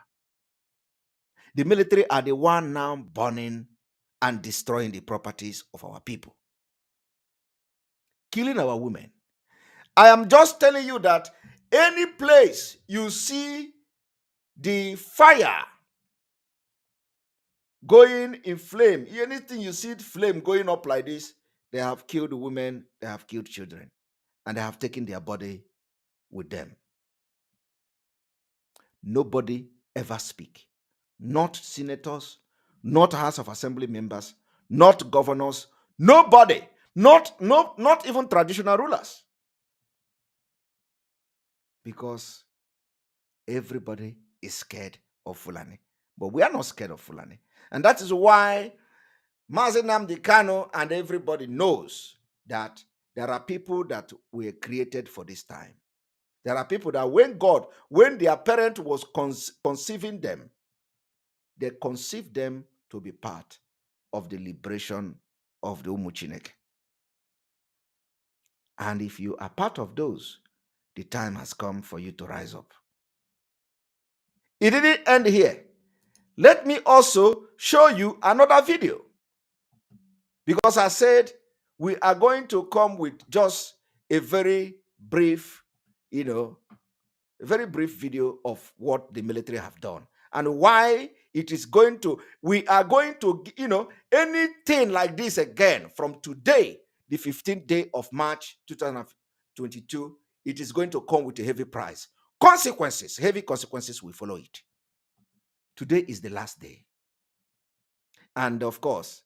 The military are the one now burning and destroying the properties of our people, killing our women. I am just telling you that any place you see the fire going in flame. Anything you see flame going up like this, they have killed women, they have killed children, and they have taken their body with them. Nobody ever speak. Not senators, not House of Assembly members, not governors, nobody, not even traditional rulers. Because everybody is scared of Fulani. But we are not scared of Fulani. And that is why Mazi Nnamdi Kanu and everybody knows that there are people that were created for this time. There are people that when their parent was conceiving them, they conceived them to be part of the liberation of the Umuchineke. And if you are part of those, the time has come for you to rise up. It didn't end here. Let me also show you another video. Because I said we are going to come with just a very brief, a very brief video of what the military have done and why it is going to, we are going to, anything like this again from today, the 15th day of March 2022, it is going to come with a heavy price. Consequences, heavy consequences will follow it. Today is the last day. And of course,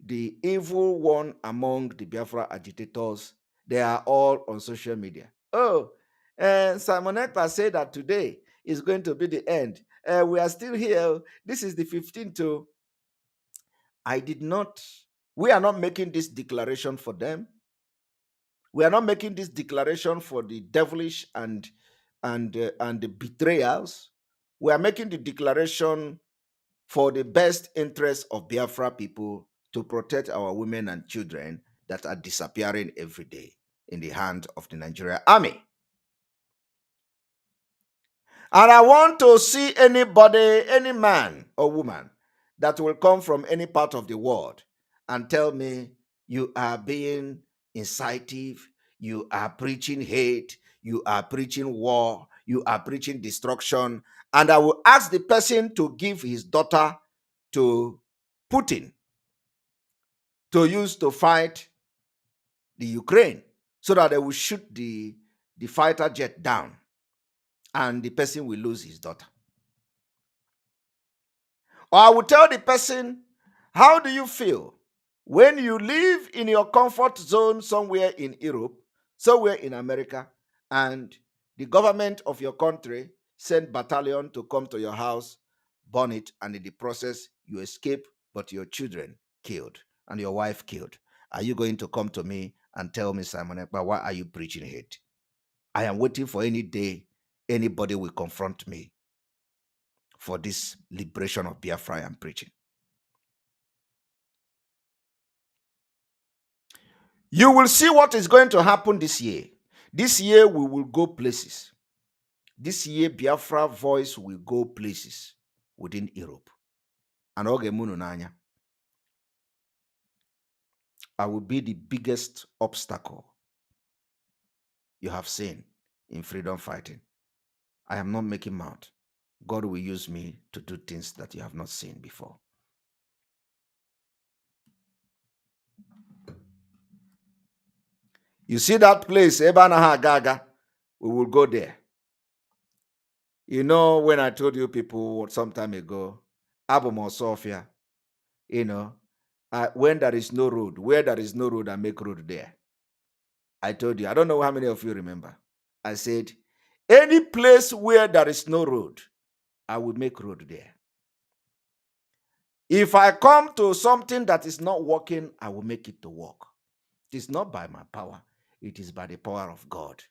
the evil one among the Biafra agitators, they are all on social media. Oh, and Simon Ekpa said that today is going to be the end. We are still here. This is the 15th. We are not making this declaration for them. We are not making this declaration for the devilish and the betrayals. We are making the declaration for the best interest of Biafra people to protect our women and children that are disappearing every day in the hand of the Nigerian army. And I want to see anybody, any man or woman that will come from any part of the world and tell me you are being incisive, you are preaching hate, you are preaching war, you are preaching destruction. And I will ask the person to give his daughter to Putin to use to fight the Ukraine so that they will shoot the fighter jet down and the person will lose his daughter. Or I will tell the person, how do you feel when you live in your comfort zone somewhere in Europe, somewhere in America, and the government of your country send battalion to come to your house, burn it, and in the process you escape, but your children killed and your wife killed? Are you going to come to me and tell me, Simon Ekpa, why are you preaching hate? I am waiting for any day anybody will confront me for this liberation of Biafra I am preaching. You will see what is going to happen this year. This year we will go places. This year Biafra voice will go places within Europe. And I will be the biggest obstacle you have seen in freedom fighting. I am not making mouth. God will use me to do things that you have not seen before. You see that place, Ebanaha Gaga? We will go there. You know, when I told you people some time ago, Abom Sophia, when there is no road, where there is no road, I make road there. I told you, I don't know how many of you remember. I said, any place where there is no road, I will make road there. If I come to something that is not working, I will make it to work. It is not by my power. It is by the power of God.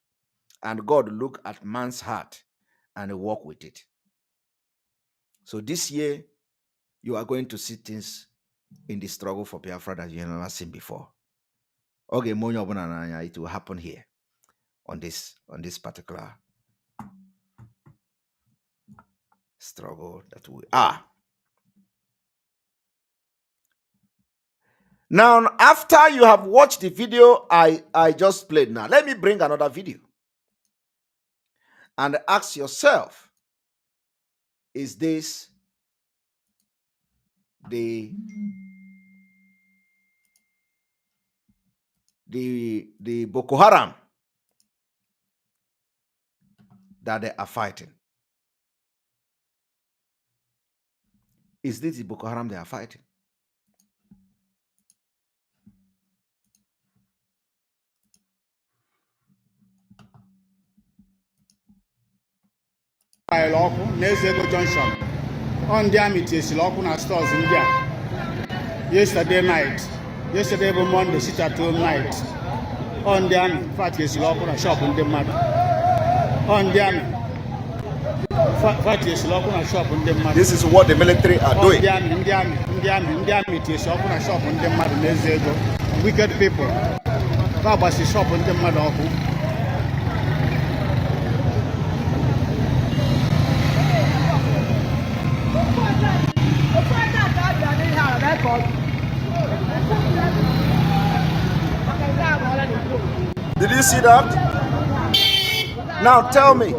And God look at man's heart and work with it. So this year, you are going to see things in the struggle for Biafra that you have never seen before. Okay, it will happen here on this particular struggle that we are. Now, after you have watched the video I just played now, let me bring another video and ask yourself, is this the Boko Haram that they are fighting? Is this the Boko Haram they are fighting? Yesterday night, yesterday Monday, sit at home night. On the army, fight is local and shop in the mud. On the army, fight is local and shop in the mud. This is what the military are doing. In the army, it is local and shop in the mud. Wicked people. Babas is shop in the mud. Did you see that? Now tell me,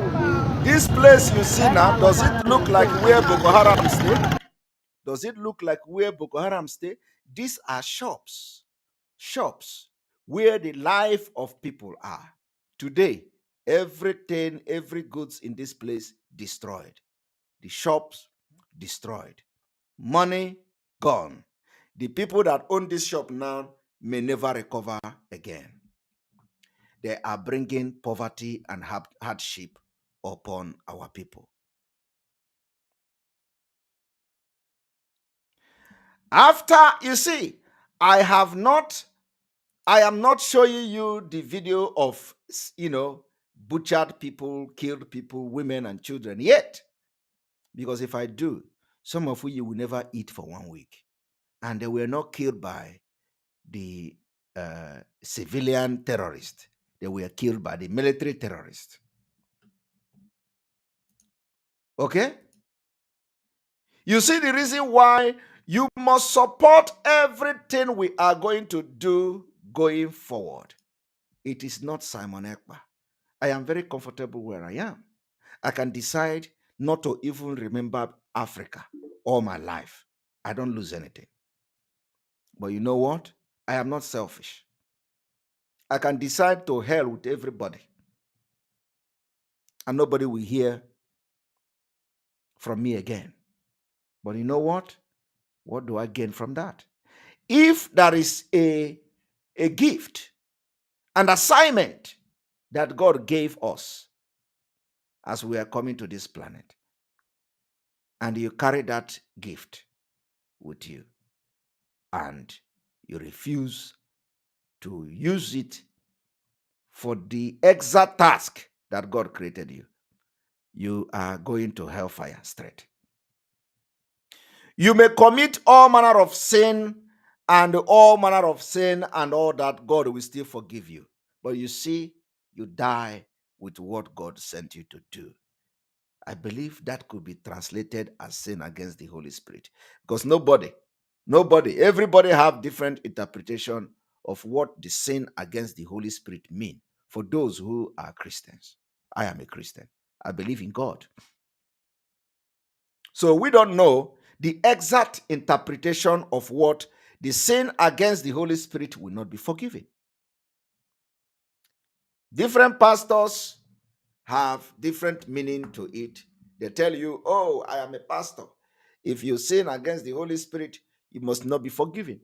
this place you see now, does it look like where Boko Haram stay? Does it look like where Boko Haram stay? These are shops where the life of people are. Today, everything, every goods in this place destroyed. The shops destroyed. Money gone. The people that own this shop now may never recover again. They are bringing poverty and hardship upon our people. After, you see, I am not showing you the video of, butchered people, killed people, women and children yet. Because if I do, some of you will never eat for 1 week. And they were not killed by the civilian terrorists. They were killed by the military terrorists. Okay? You see the reason why you must support everything we are going to do going forward. It is not Simon Ekpa. I am very comfortable where I am. I can decide not to even remember Africa all my life. I don't lose anything. But you know what? I am not selfish. I can decide to hell with everybody. And nobody will hear from me again. But you know what? What do I gain from that? If there is a gift, an assignment that God gave us as we are coming to this planet, and you carry that gift with you, and you refuse to use it for the exact task that God created you, you are going to hellfire straight. You may commit all manner of sin and all that, God will still forgive you. But you see, you die with what God sent you to do. I believe that could be translated as sin against the Holy Spirit. Because everybody have different interpretation of what the sin against the Holy Spirit mean for those who are Christians. I am a Christian. I believe in God. So we don't know the exact interpretation of what the sin against the Holy Spirit will not be forgiven. Different pastors have different meaning to it. They tell you, oh, I am a pastor. If you sin against the Holy Spirit, you must not be forgiven.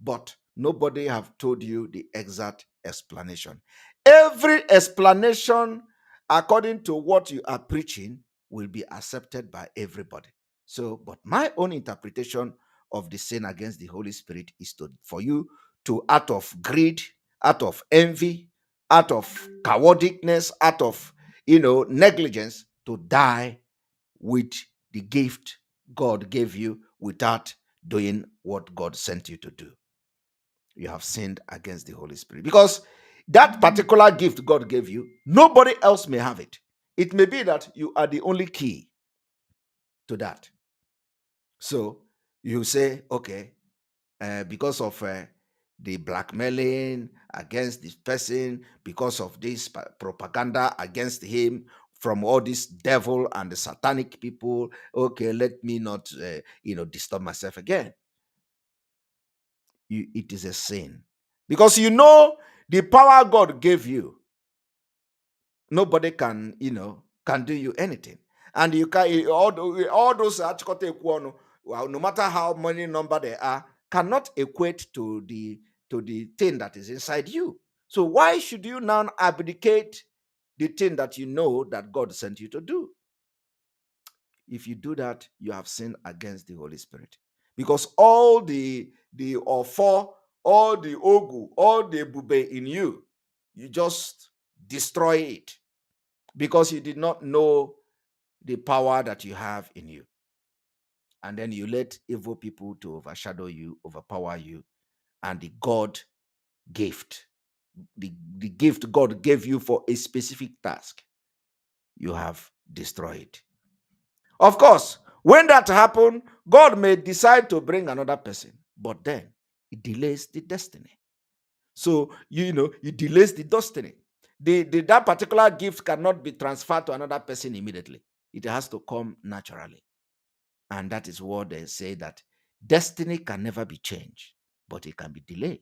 But nobody have told you the exact explanation. Every explanation, according to what you are preaching, will be accepted by everybody. So, but my own interpretation of the sin against the Holy Spirit is for you to, out of greed, out of envy, out of cowardliness, out of negligence, to die with the gift God gave you without doing what God sent you to do. You have sinned against the Holy Spirit. Because that particular gift God gave you, nobody else may have it. It may be that you are the only key to that. So you say, okay, because of the blackmailing against this person, because of this propaganda against him from all this devil and the satanic people. Okay, let me not, disturb myself again. It is a sin. Because the power God gave you, nobody can do you anything. And you can all those well, no matter how many number they are, cannot equate to the thing that is inside you. So why should you now abdicate the thing that you know that God sent you to do? If you do that, you have sinned against the Holy Spirit. Because all the ofo, all the ogu, all the bube in you, you just destroy it because you did not know the power that you have in you. And then you let evil people to overshadow you, overpower you, and the God gift, the gift God gave you for a specific task, you have destroyed. Of course, when that happens, God may decide to bring another person, but then it delays the destiny. So, it delays the destiny. That particular gift cannot be transferred to another person immediately. It has to come naturally. And that is what they say, that destiny can never be changed, but it can be delayed.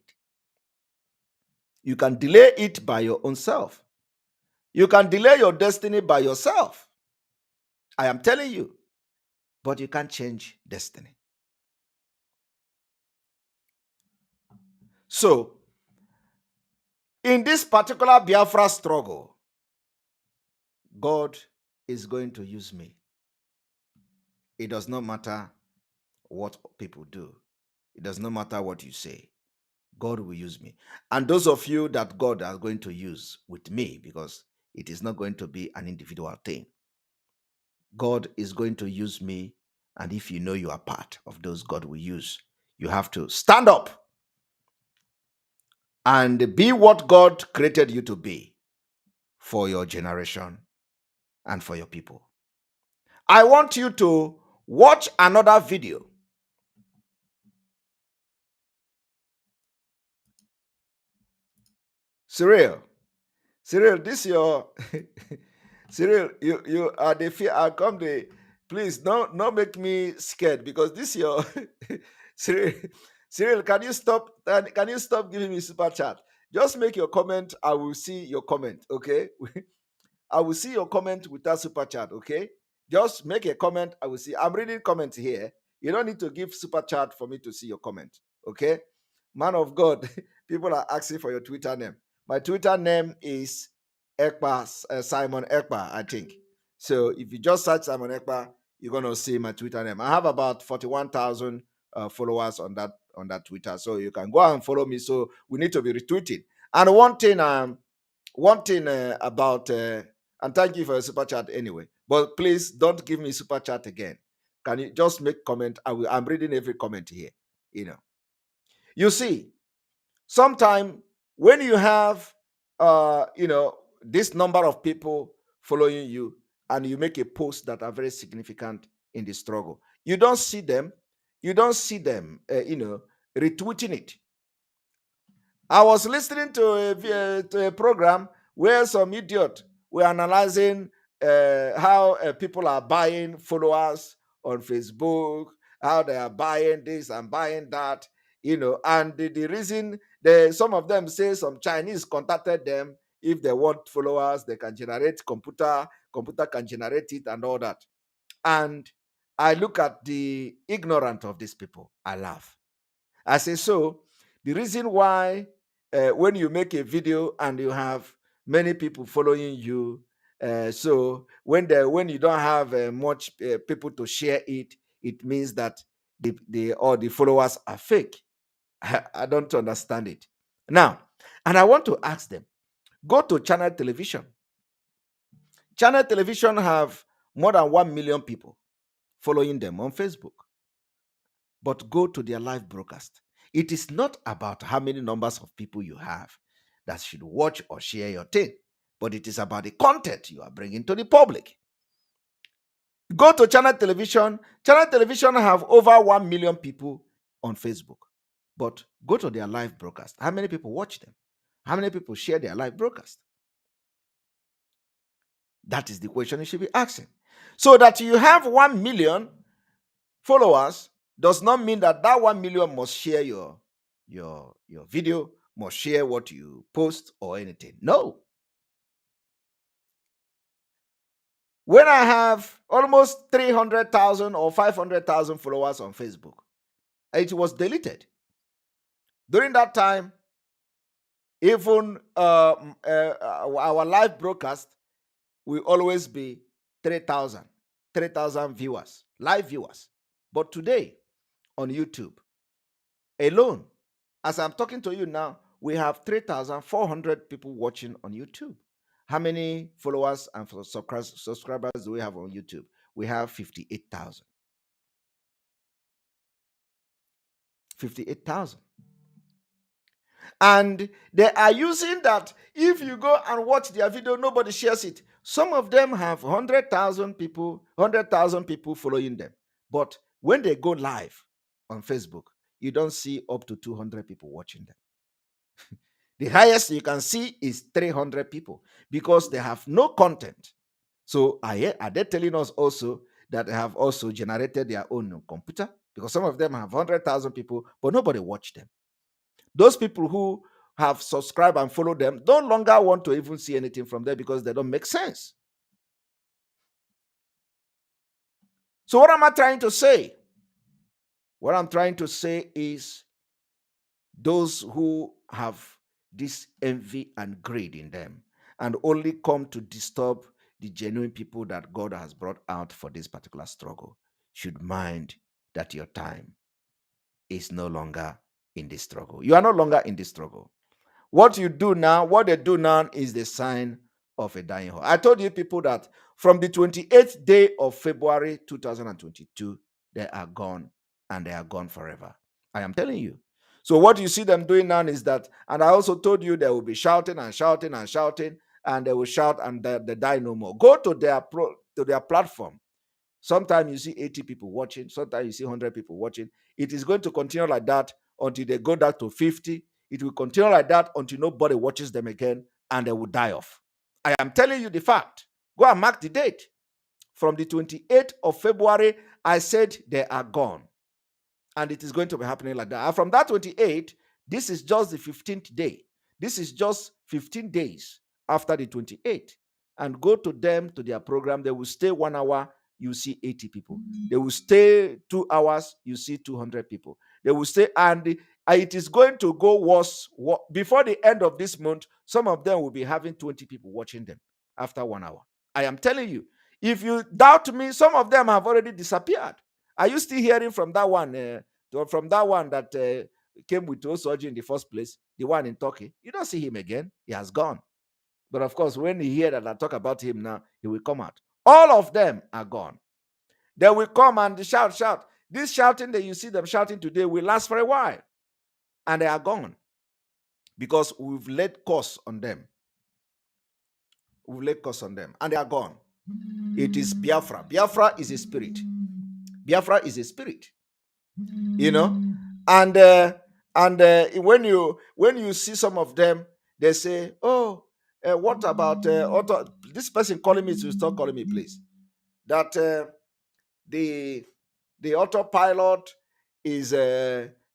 You can delay it by your own self. You can delay your destiny by yourself. I am telling you, but you can't change destiny. So, in this particular Biafra struggle, God is going to use me. It does not matter what people do. It does not matter what you say. God will use me. And those of you that God are going to use with me, because it is not going to be an individual thing. God is going to use me. And if you know you are part of those God will use, you have to stand up and be what God created you to be for your generation and for your people. I want you to watch another video. Cyril, this your Cyril, you are the fear. I come the please don't make me scared, because this your Cyril, can you stop? Can you stop giving me super chat? Just make your comment. I will see your comment. Okay, I will see your comment without super chat. Okay, just make a comment. I will see. I'm reading comments here. You don't need to give super chat for me to see your comment. Okay, man of God, people are asking for your Twitter name. My Twitter name is Ekpa, Simon Ekpa, I think. So if you just search Simon Ekpa, you're gonna see my Twitter name. I have about 41,000 followers on that Twitter, so you can go and follow me. So we need to be retweeting. And one thing about and thank you for your super chat anyway. But please don't give me super chat again. Can you just make comment? I'm reading every comment here. You see, sometime when you have this number of people following you, and you make a post that are very significant in the struggle, you don't see them retweeting it. I was listening to a program where some idiot were analyzing how people are buying followers on Facebook, how they are buying this and buying that, and the reason some of them say some Chinese contacted them. If they want followers, they can generate computer can generate it and all that. And I look at the ignorance of these people. I laugh. I say, so the reason why when you make a video and you have many people following you, so when you don't have much people to share it, it means that all the followers are fake. I don't understand it. Now, and I want to ask them, go to Channel Television. Channel Television have more than 1 million people following them on Facebook. But go to their live broadcast. It is not about how many numbers of people you have that should watch or share your thing, but it is about the content you are bringing to the public. Go to Channel Television. Channel Television have over 1 million people on Facebook. But go to their live broadcast. How many people watch them? How many people share their live broadcast? That is the question you should be asking. So that you have 1 million followers does not mean that 1 million must share your video, must share what you post or anything. No. When I have almost 300,000 or 500,000 followers on Facebook, it was deleted. During that time, even our live broadcast will always be 3,000 viewers, live viewers. But today, on YouTube alone, as I'm talking to you now, we have 3,400 people watching on YouTube. How many followers and subscribers do we have on YouTube? We have 58,000. 58,000. And they are using that. If you go and watch their video, nobody shares it. Some of them have 100,000 people following them. But when they go live on Facebook, you don't see up to 200 people watching them. The highest you can see is 300 people because they have no content. So are they telling us also that they have also generated their own computer? Because some of them have 100,000 people, but nobody watched them. Those people who have subscribed and followed them no longer want to even see anything from them because they don't make sense. So what am I trying to say? What I'm trying to say is those who have this envy and greed in them and only come to disturb the genuine people that God has brought out for this particular struggle should mind that your time is no longer in this struggle. You are no longer in this struggle. What they do now is the sign of a dying horse. I told you people that from the 28th day of February 2022, they are gone and they are gone forever. I am telling you. So what you see them doing now is that, and I also told you they will be shouting and shouting and shouting, and they will shout and they die no more. Go to their platform. Sometimes you see 80 people watching, sometimes you see 100 people watching. It is going to continue like that until they go down to 50. It will continue like that until nobody watches them again and they will die off. I am telling you the fact. Go and mark the date. From the 28th of February, I said they are gone. And it is going to be happening like that. And from that 28th, this is just the 15th day. This is just 15 days after the 28th. And go to them, to their program. They will stay 1 hour, you see 80 people. They will stay 2 hours, you see 200 people. They will stay, and it is going to go worse. Before the end of this month, some of them will be having 20 people watching them after 1 hour. I am telling you. If you doubt me, some of them have already disappeared. Are you still hearing from that one? That came with Osoji in the first place, the one in Turkey? You don't see him again. He has gone. But of course, when you hear that I talk about him now, he will come out. All of them are gone. They will come and shout. This shouting that you see them shouting today will last for a while. And they are gone. Because we've laid curse on them. We've laid curse on them. And they are gone. It is Biafra. Biafra is a spirit. Biafra is a spirit. You know? And when you see some of them, they say, oh, what about this person calling me to stop calling me, please? That the autopilot is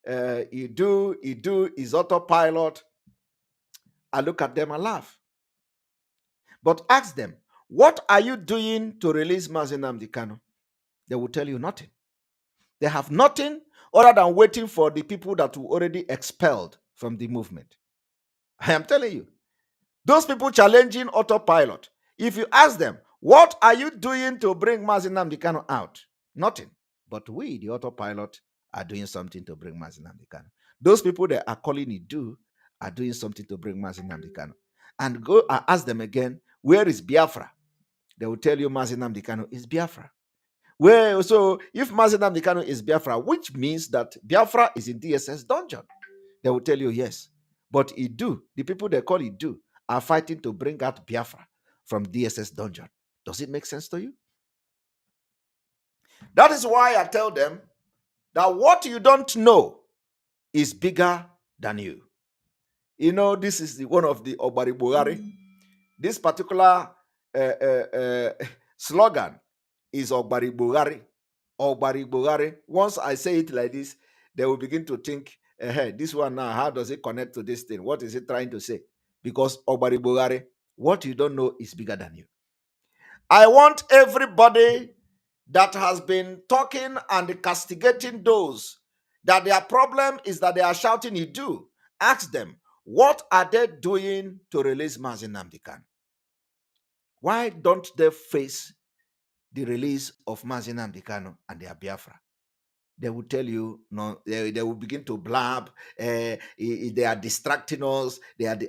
is autopilot. I look at them and laugh. But ask them, what are you doing to release Mazi Nnamdi Kanu? They will tell you nothing. They have nothing other than waiting for the people that were already expelled from the movement. I am telling you. Those people challenging autopilot, if you ask them, what are you doing to bring Mazi Nnamdi Kanu out? Nothing. But we, the autopilot, are doing something to bring Mazi Nnamdi Kanu. Those people that are calling it are doing something to bring Mazi Nnamdi Kanu. And go and ask them again, where is Biafra? They will tell you Mazi Nnamdi Kanu is Biafra. So if Mazi Nnamdi Kanu is Biafra, which means that Biafra is in DSS dungeon, they will tell you yes. But the people they call Idu, are fighting to bring out Biafra from DSS dungeon. Does it make sense to you? That is why I tell them that what you don't know is bigger than you. You know, this is one of the Obari Bugari. This particular slogan is Ogbari Bogari. Ogbari Bogari. Once I say it like this, they will begin to think, hey, this one now, how does it connect to this thing? What is it trying to say? Because Ogbari Bogari, what you don't know is bigger than you. I want everybody that has been talking and castigating those that their problem is that they are shouting Idu. Ask them, what are they doing to release Mazi Nnamdi Kanu? Why don't they face the release of Mazi Nnamdi Kanu and their Biafra? They will tell you, no, they will begin to blab. They are distracting us.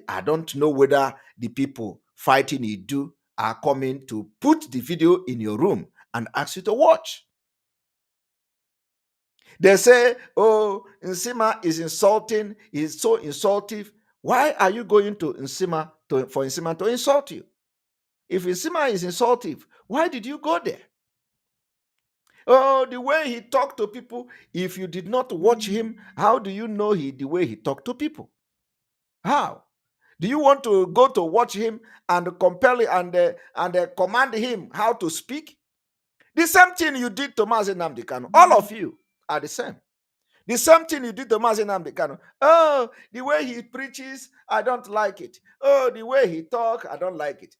I don't know whether the people fighting Idu are coming to put the video in your room and ask you to watch. They say, oh, Nsima is insulting, is so insultive. Why are you going to Nsima for Nsima to insult you? If Nsima is insultive, why did you go there? Oh, the way he talked to people, if you did not watch him, how do you know the way he talked to people? How? Do you want to go to watch him and compel and command him how to speak? The same thing you did to Mazi Nnamdi Kanu. All of you are the same. The same thing you did to Mazi Nnamdi Kanu. Oh, the way he preaches, I don't like it. Oh, the way he talks, I don't like it.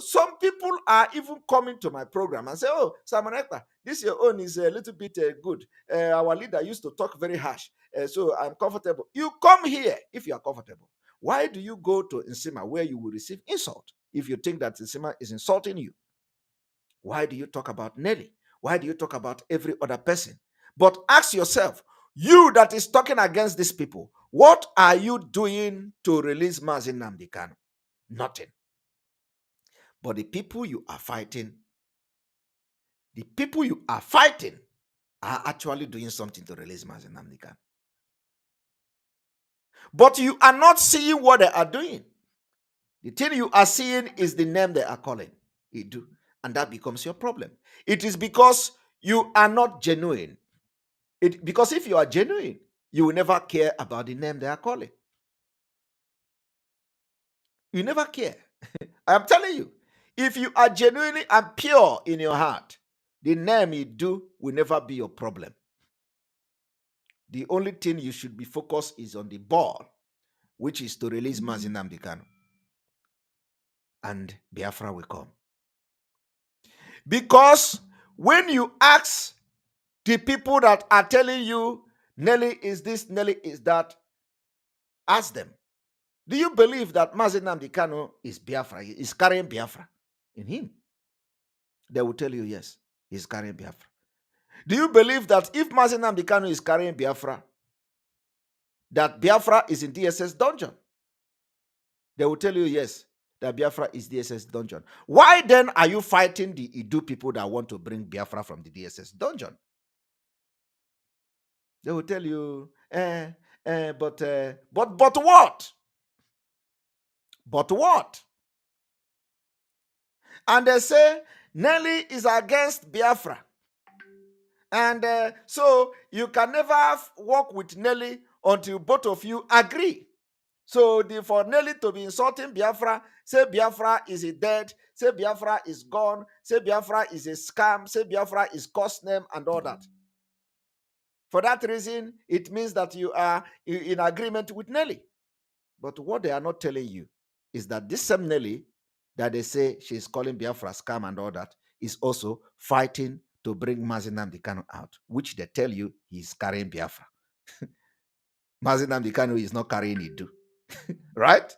Some people are even coming to my program and say, oh, Simon Ekpa, this your own is a little bit good. Our leader used to talk very harsh. So I'm comfortable. You come here if you are comfortable. Why do you go to Nsima where you will receive insult if you think that Nsima is insulting you? Why do you talk about Nelly? Why do you talk about every other person? But ask yourself, you that is talking against these people, what are you doing to release Mazi Nnamdi Kanu? Nothing. But the people you are fighting are actually doing something to release Mazi Nnamdi Kanu. But you are not seeing what they are doing. The thing you are seeing is the name they are calling. Idu. And that becomes your problem. It is because you are not genuine. Because if you are genuine, you will never care about the name they are calling. You never care. I am telling you, if you are genuinely and pure in your heart, the name Idu will never be your problem. The only thing you should be focused is on the ball, which is to release Mazi Nnamdi Kanu. And Biafra will come. Because when you ask the people that are telling you, Nelly is this, Nelly is that, ask them, do you believe that Mazi Nnamdi Kanu is Biafra, is carrying Biafra in him? They will tell you, yes, he's carrying Biafra. Do you believe that if Mazi Nnamdi Kanu is carrying Biafra, that Biafra is in DSS dungeon? They will tell you, yes, that Biafra is DSS dungeon. Why then are you fighting the Idu people that want to bring Biafra from the DSS dungeon? They will tell you, but what? But what? And they say, Nelly is against Biafra. And so you can never work with Nelly until both of you agree. So for Nelly to be insulting Biafra, say Biafra is dead, say Biafra is gone, say Biafra is a scam, say Biafra is cost name and all that. For that reason, it means that you are in agreement with Nelly. But what they are not telling you is that this same Nelly that they say she's calling Biafra scam and all that is also fighting to bring Mazi Nnamdi Kanu out, which they tell you he's carrying Biafra. Mazi Nnamdi Kanu is not carrying Idu. Right?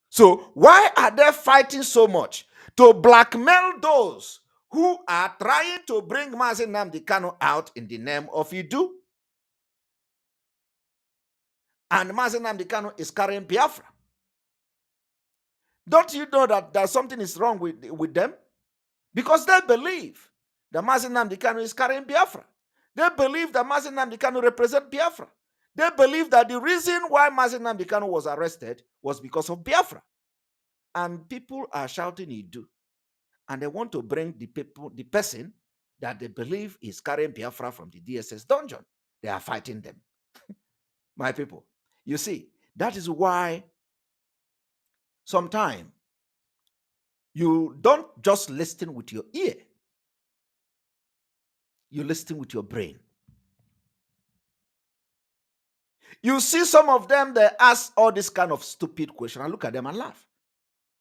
So why are they fighting so much? To blackmail those who are trying to bring Mazi Nnamdi Kanu out in the name of Idu. And Mazi Nnamdi Kanu is carrying Biafra. Don't you know that something is wrong with them? Because they believe that Mazi Nnamdi Kanu is carrying Biafra. They believe that Mazi Nnamdi Kanu represents Biafra. They believe that the reason why Mazi Nnamdi Kanu was arrested was because of Biafra. And people are shouting Idu. And they want to bring the person that they believe is carrying Biafra from the DSS dungeon. They are fighting them. My people, you see, that is why sometimes You don't just listen with your ear. You listen with your brain. You see some of them, they ask all this kind of stupid question. I look at them and laugh.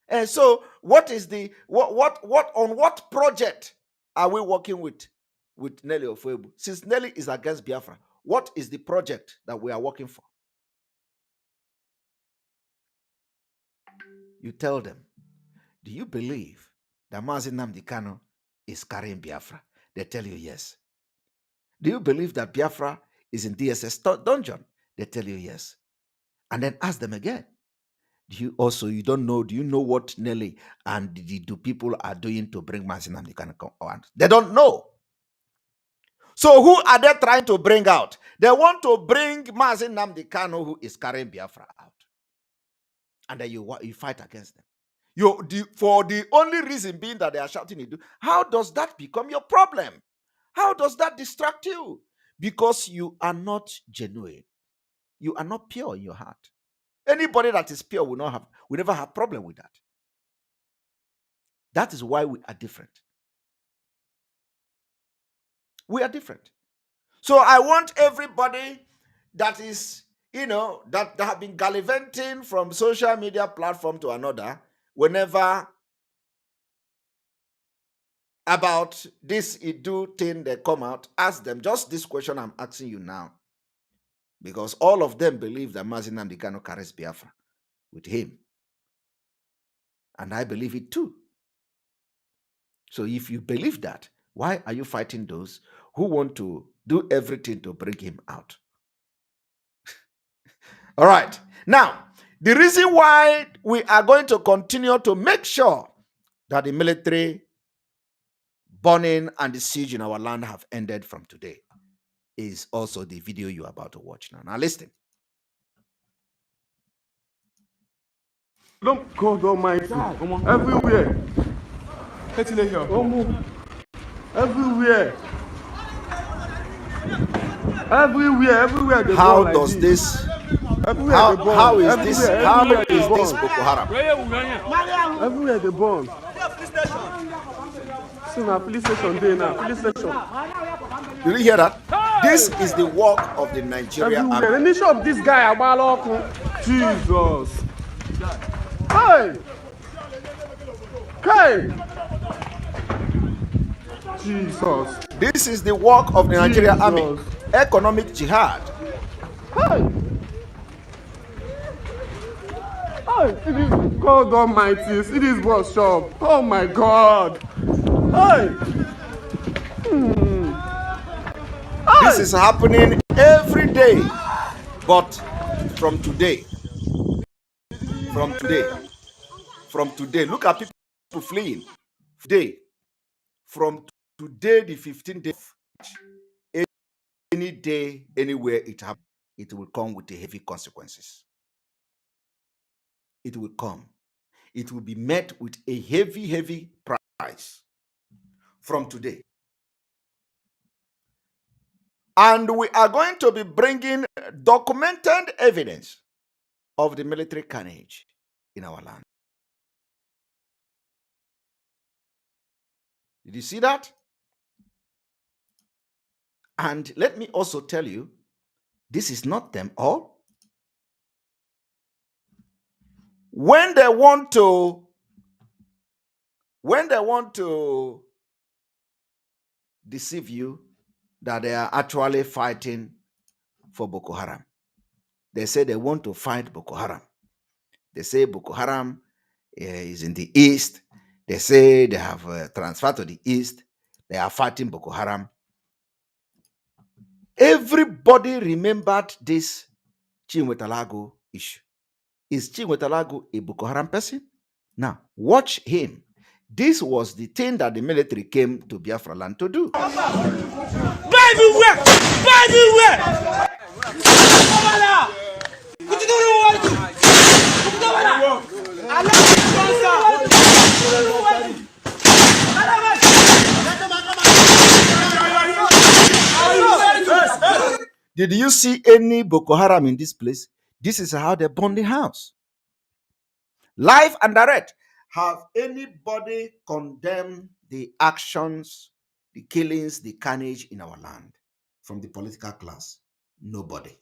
And so, what is the on what project are we working with Nelly Ofuebu? Since Nelly is against Biafra, what is the project that we are working for? You tell them, do you believe that Mazi Nnamdi Kanu is carrying Biafra? They tell you yes. Do you believe that Biafra is in DSS dungeon? They tell you yes. And then ask them again. You don't know, do you know what Nelly and the people are doing to bring Mazi Nnamdi Kanu on? They don't know. So who are they trying to bring out? They want to bring Mazi Nnamdi Kanu, who is carrying Biafra, out. And then you fight against them. For the only reason being that they are shouting it. How does that become your problem? How does that distract you? Because you are not genuine. You are not pure in your heart. Anybody that is pure will never have problem with that. That is why we are different. We are different. So I want everybody that is, that have been gallivanting from social media platform to another, whenever about this Idu thing they come out, ask them just this question I'm asking you now. Because all of them believe that Mazi Nnamdi Kanu carries Biafra with him. And I believe it too. So if you believe that, why are you fighting those who want to do everything to bring him out? All right. Now, the reason why we are going to continue to make sure that the military burning and the siege in our land have ended from today is also the video you are about to watch now. Now listen. God Almighty, everywhere. Everywhere. How does this? How is this Boko Haram? Everywhere they burn. See now, police station there now. Police station. Did you hear that? This is the work of the Nigerian army. Let me show up this guy. Jesus. Hey. Jesus. This is the work of the Nigerian army. Economic jihad. Hey. It is God Almighty. It is what's up. Oh my God. Hey. This is happening every day. But from today, look at people fleeing. From today, the 15th day, any day, anywhere it happens, it will come with the heavy consequences. It will come. It will be met with a heavy price from today. And we are going to be bringing documented evidence of the military carnage in our land. Did you see that? And let me also tell you, this is not them all. When they want to deceive you that they are actually fighting for Boko Haram, they say they want to fight Boko Haram. They say Boko Haram is in the east. They say they have transferred to the east. They are fighting Boko Haram. Everybody remembered this Chinwetalago issue. Is Chinwetalago a Boko Haram person? Now, watch him. This was the thing that the military came to Biafra land to do. Did you see any Boko Haram in this place? This is how they burn the house. Live and direct. Have anybody condemned the actions, the killings, the carnage in our land from the political class? Nobody.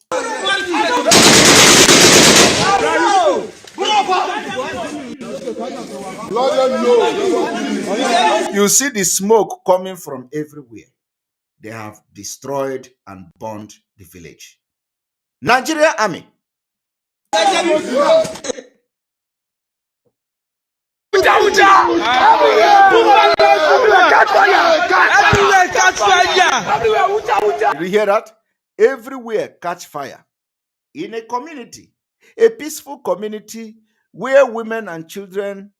You see the smoke coming from everywhere. They have destroyed and burned the village. Nigerian army. Did you hear that? Everywhere catch fire. In a community, a peaceful community where women and children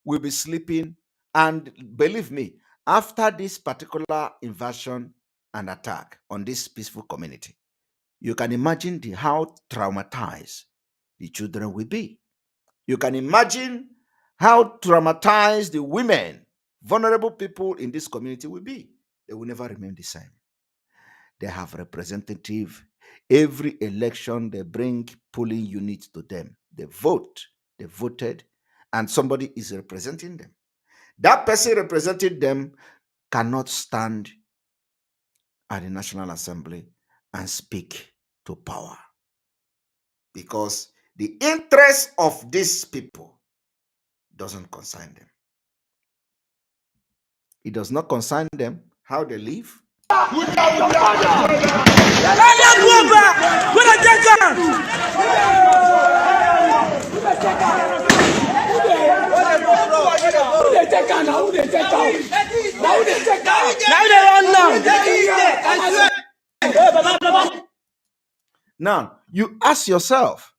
will be sleeping. And believe me, after this particular invasion and attack on this peaceful community, you can imagine how traumatized the children will be. You can imagine how traumatized the women, vulnerable people in this community will be. They will never remain the same. They have representative. Every election, they bring polling units to them. They vote. They voted, and somebody is representing them. That person representing them cannot stand at the National Assembly and speak to power, because the interest of these people doesn't concern them. It does not concern them how they live. Now, you ask yourself,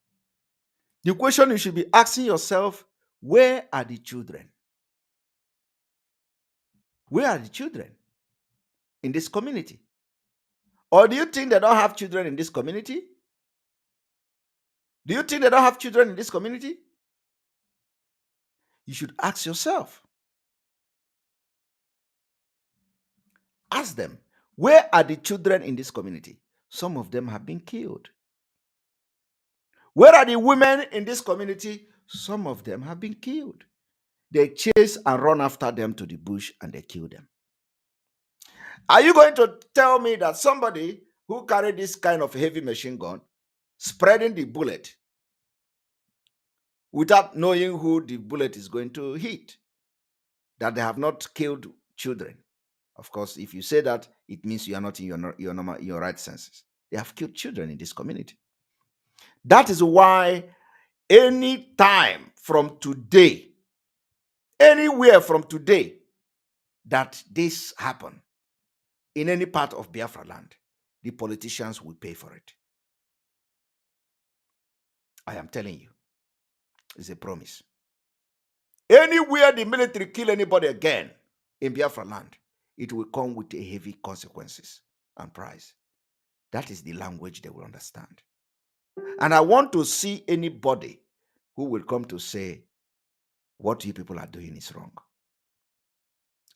the question you should be asking yourself, where are the children? Where are the children in this community? Or do you think they don't have children in this community? Do you think they don't have children in this community? You should ask yourself. Ask them, where are the children in this community? Some of them have been killed. Where are the women in this community? Some of them have been killed. They chase and run after them to the bush and they kill them. Are you going to tell me that somebody who carried this kind of heavy machine gun, spreading the bullet without knowing who the bullet is going to hit, that they have not killed children? Of course, if you say that, it means you are not in your right senses. They have killed children in this community. That is why any time from today, anywhere from today, that this happen in any part of Biafra land, the politicians will pay for it. I am telling you, it's a promise. Anywhere the military kill anybody again in Biafra land, it will come with a heavy consequences and price. That is the language they will understand. And I want to see anybody who will come to say, what you people are doing is wrong.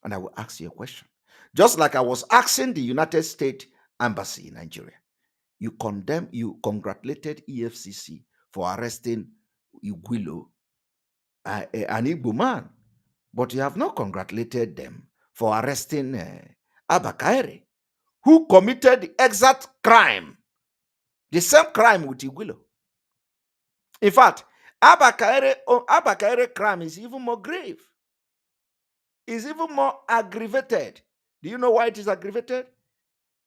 And I will ask you a question. Just like I was asking the United States Embassy in Nigeria. You congratulated EFCC for arresting Igwilo, an Igbo man. But you have not congratulated them for arresting Abakaere, who committed the exact crime, the same crime with Igwilo. In fact, Abakaere crime is even more grave. Is even more aggravated. Do you know why it is aggravated?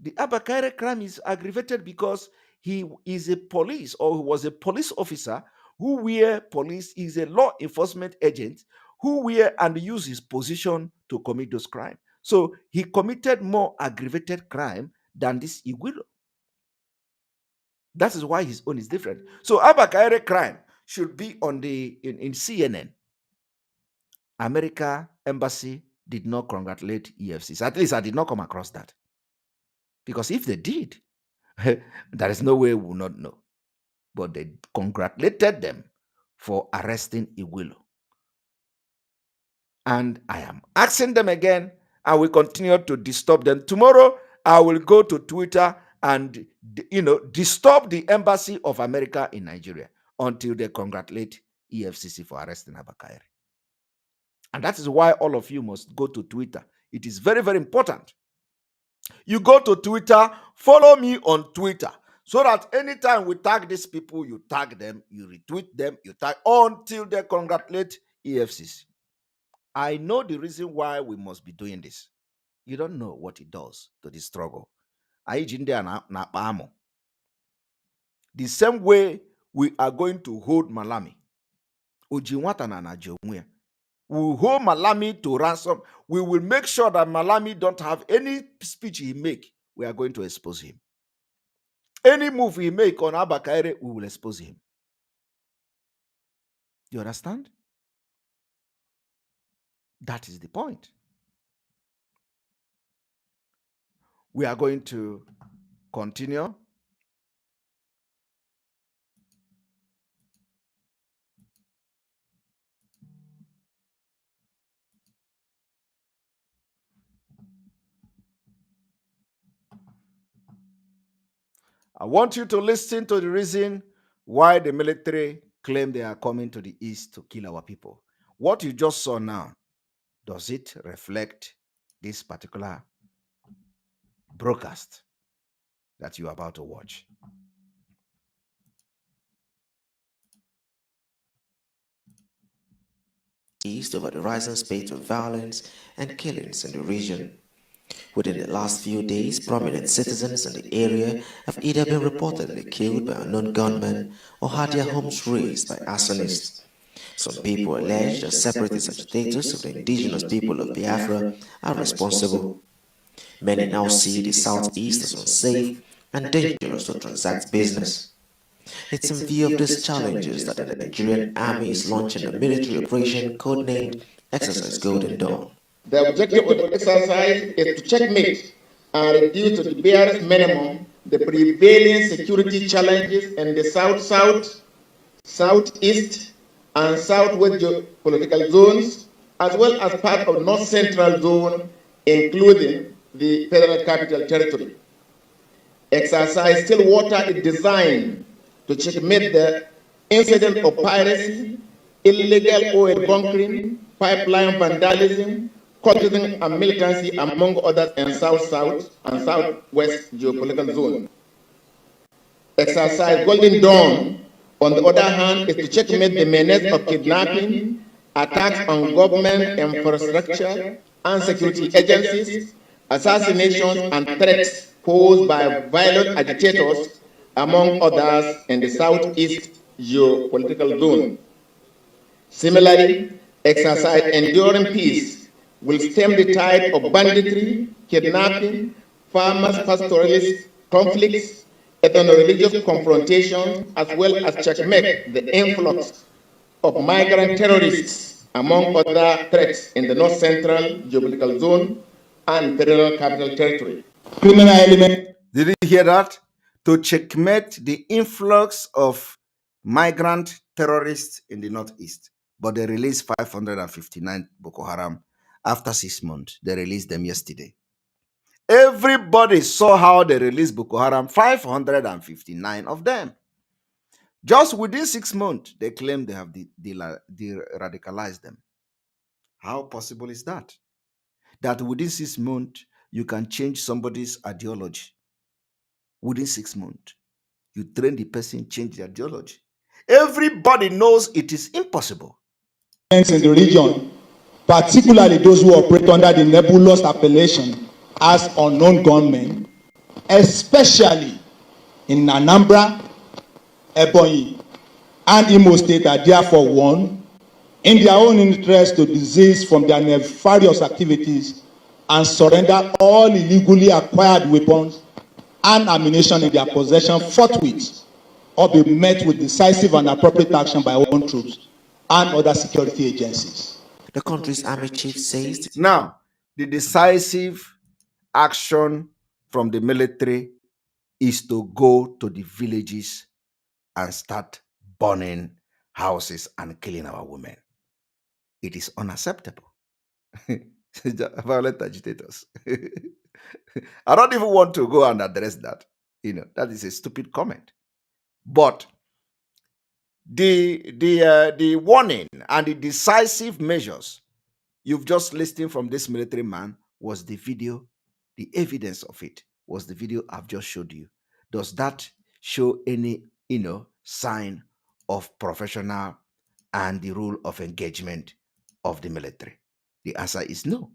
The Abakaere crime is aggravated because he is a police, or he was a police officer who is a law enforcement agent who wear and use his position to commit those crimes. So he committed more aggravated crime than this Igwilo. That is why his own is different. So Abakaere crime should be on in CNN. America Embassy did not congratulate EFCs. At least I did not come across that. Because if they did, there is no way we will not know. But they congratulated them for arresting Igwilo. And I am asking them again, I will continue to disturb them. Tomorrow, I will go to Twitter and disturb the Embassy of America in Nigeria until they congratulate EFCC for arresting Abakaere. And that is why all of you must go to Twitter. It is very, very important. You go to Twitter, follow me on Twitter, so that anytime we tag these people, you tag them, you retweet them, you tag until they congratulate EFCs. I know the reason why we must be doing this. You don't know what it does to the struggle. The same way we are going to hold Malami. We will hold Malami to ransom. We will make sure that Malami don't have any speech he make. We are going to expose him. Any move he make on Abakaire, we will expose him. You understand? That is the point. We are going to continue. I want you to listen to the reason why the military claim they are coming to the east to kill our people. What you just saw now, does it reflect this particular broadcast that you are about to watch? East over the rising spate of violence and killings in the region. Within the last few days, prominent citizens in the area have either been reportedly killed by unknown gunmen or had their homes razed by arsonists. Some people allege that separatist agitators of the indigenous people of Biafra are responsible. Many now see the southeast as unsafe and dangerous to transact business. It's in view of these challenges that the Nigerian army is launching a military operation codenamed Exercise Golden Dawn. The objective of the exercise is to checkmate and reduce to the barest minimum the prevailing security challenges in the South-South, Southeast, and Southwest geopolitical zones, as well as part of North Central Zone, including the Federal Capital Territory. Exercise Stillwater is designed to checkmate the incident of piracy, illegal oil bunkering, pipeline vandalism, cultism, and militancy, among others, in South-South and Southwest geopolitical zone. Exercise Golden Dawn, on the other hand, is to checkmate the menace of kidnapping, attacks on government infrastructure and security agencies, assassinations, and threats posed by violent agitators, among others, in the Southeast geopolitical zone. Similarly, Exercise Enduring Peace will stem the tide of banditry, kidnapping, farmers-pastoralist conflicts, ethno-religious confrontations, as well as checkmate the influx of migrant terrorists, among other threats, in the North Central geopolitical zone and Federal Capital Territory. Criminal element. Did you hear that? To checkmate the influx of migrant terrorists in the Northeast. But they released 559 Boko Haram after 6 months. They released them yesterday. Everybody saw how they released Boko Haram, 559 of them. Just within 6 months, they claim they have de-radicalized them. How possible is that? That within 6 months, you can change somebody's ideology. Within 6 months, you train the person, change the ideology. Everybody knows it is impossible. In the region, particularly those who operate under the nebulous appellation as unknown gunmen, especially in Anambra, Ebonyi, and Imo State, are therefore warned in their own interest to desist from their nefarious activities and surrender all illegally acquired weapons and ammunition in their possession forthwith, or be met with decisive and appropriate action by our own troops and other security agencies. The country's army chief says... Now, the decisive action from the military is to go to the villages and start burning houses and killing our women. It is unacceptable. Violent agitators. I don't even want to go and address that. That is a stupid comment. But the warning and the decisive measures you've just listened from this military man was the video, the evidence of it was the video I've just showed you. Does that show any, sign of professional and the rule of engagement of the military? The answer is no.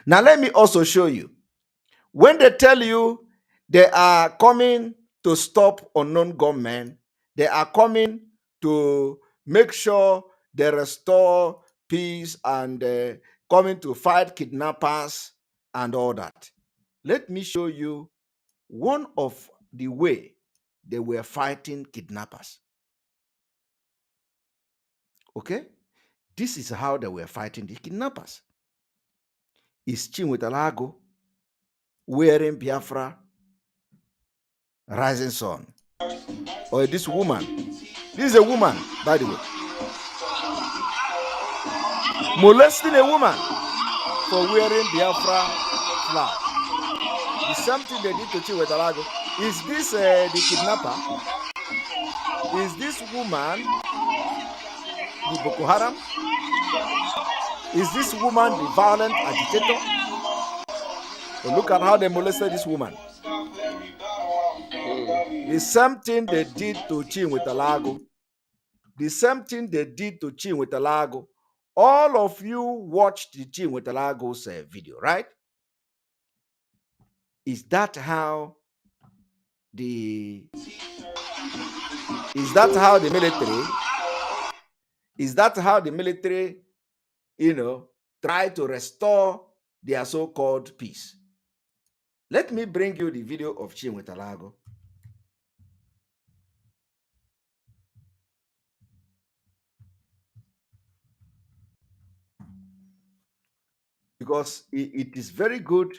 Now, let me also show you. When they tell you they are coming to stop unknown gunmen, they are coming to make sure they restore peace and coming to fight kidnappers and all that. Let me show you one of the way they were fighting kidnappers. Okay? This is how they were fighting the kidnappers. Is Chinwetalago wearing Biafra rising sun? Or this woman? This is a woman, by the way. Molesting a woman for wearing Biafra flag. The same thing they did to Chinwetalago. Is this the kidnapper? Is this woman the Boko Haram? Is this woman the violent agitator? So look at how they molested this woman. The same thing they did to Chinwetalago. The same thing they did to Chinwetalago. All of you watched the Chinwetalago's video, right? Is that how the military try to restore their so-called peace? Let me bring you the video of Chinwetalago. Because it is very good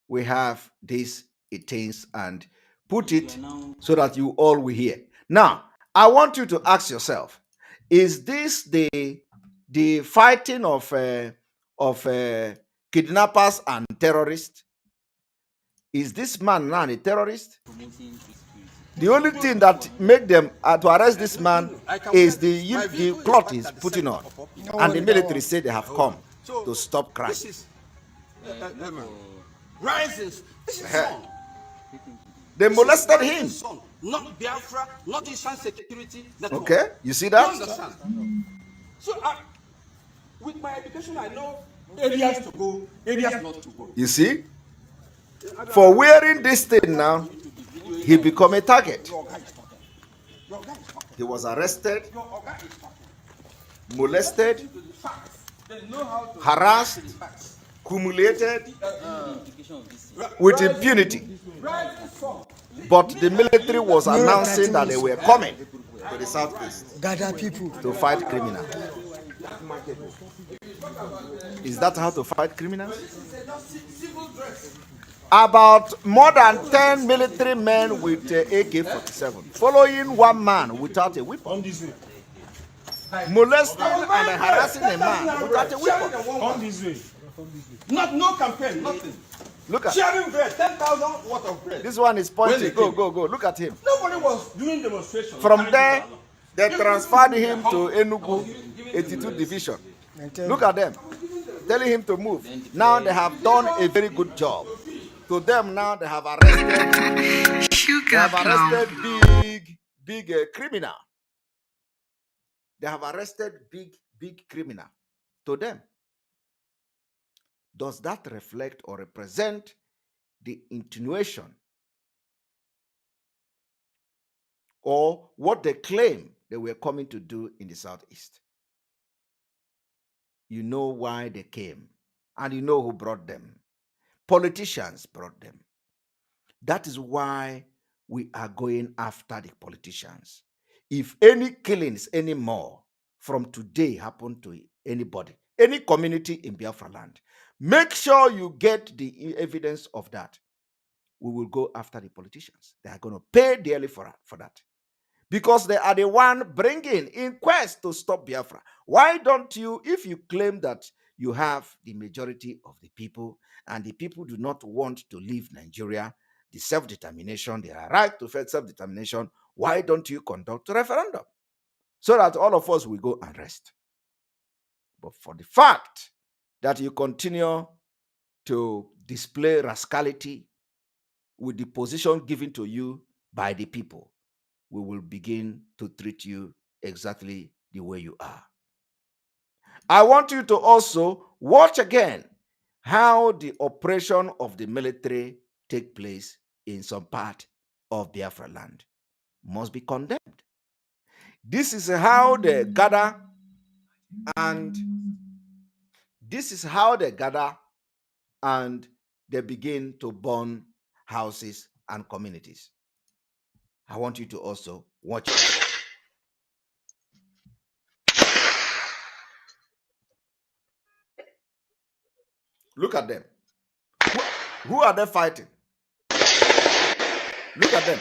we have these things and put it so that you all will hear. Now, I want you to ask yourself, is this the fighting of kidnappers and terrorists? Is this man now a terrorist? The only thing that made them to arrest this man is the cloth he's putting on. And the military said they have come to stop crime. Rises. This is song. They molested him. Not Biafra, not Eastern Security. Okay, you see that? You understand? So, with my education, I know areas to go, areas not to go. You see? For wearing this thing now, he become a target. He was arrested, molested, harassed, humiliated with impunity. But the military was announcing that they were coming to the southeast to fight criminals. Is that how to fight criminals? About more than 10 military men with AK-47 following one man without a weapon. Molesting and harassing a man without a weapon. No campaign, nothing. Look at sharing bread, 10,000 worth of bread. This one is pointing. Go. Look at him. Nobody was doing demonstration. From there, they transferred him to Enugu 82 Division. Look at them, telling him to move. Now they have done a very good job. To them now they have arrested. Big criminal. They have arrested big criminal. To them. Does that reflect or represent the insinuation or what they claim they were coming to do in the southeast? You know why they came, and you know who brought them. Politicians brought them. That is why we are going after the politicians. If any killings anymore from today happen to anybody, any community in Biafra land, make sure you get the evidence of that. We will go after the politicians. They are going to pay dearly for that. Because they are the one bringing in quest to stop Biafra. Why don't you, if you claim that you have the majority of the people and the people do not want to leave Nigeria, the self-determination, their right to self-determination, why don't you conduct a referendum so that all of us will go and rest? But for the fact that you continue to display rascality with the position given to you by the people, we will begin to treat you exactly the way you are. I want you to also watch again how the operation of the military take place in some part of Biafra land. Must be condemned. This is how they gather, and they begin to burn houses and communities. I want you to also watch it. Look at them. Who are they fighting? Look at them.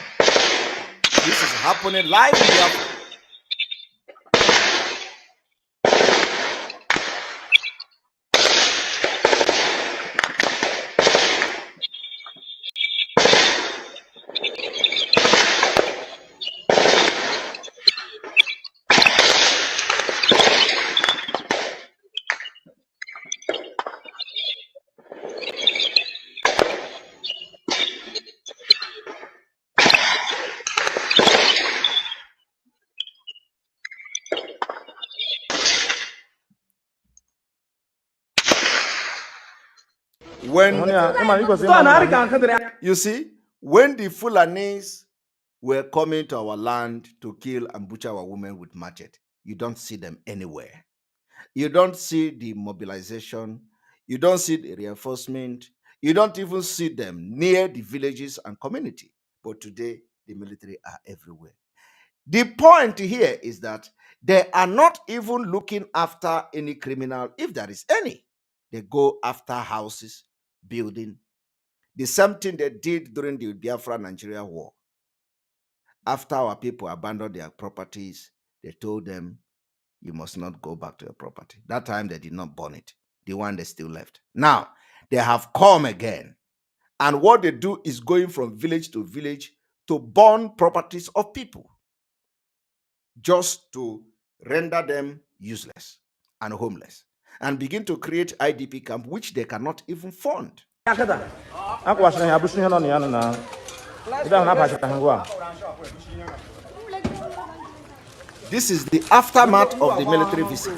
This is happening live in Biafra. You see, when the Fulanis were coming to our land to kill and butcher our women with machete, you don't see them anywhere. You don't see the mobilization. You don't see the reinforcement. You don't even see them near the villages and community. But today, the military are everywhere. The point here is that they are not even looking after any criminal, if there is any. They go after houses, building. The same thing they did during the Biafra Nigeria war. After our people abandoned their properties, they told them, you must not go back to your property. That time they did not burn it. The one they still left. Now, they have come again. And what they do is going from village to village to burn properties of people, just to render them useless and homeless, and begin to create IDP camp, which they cannot even fund. This is the aftermath of the military visit.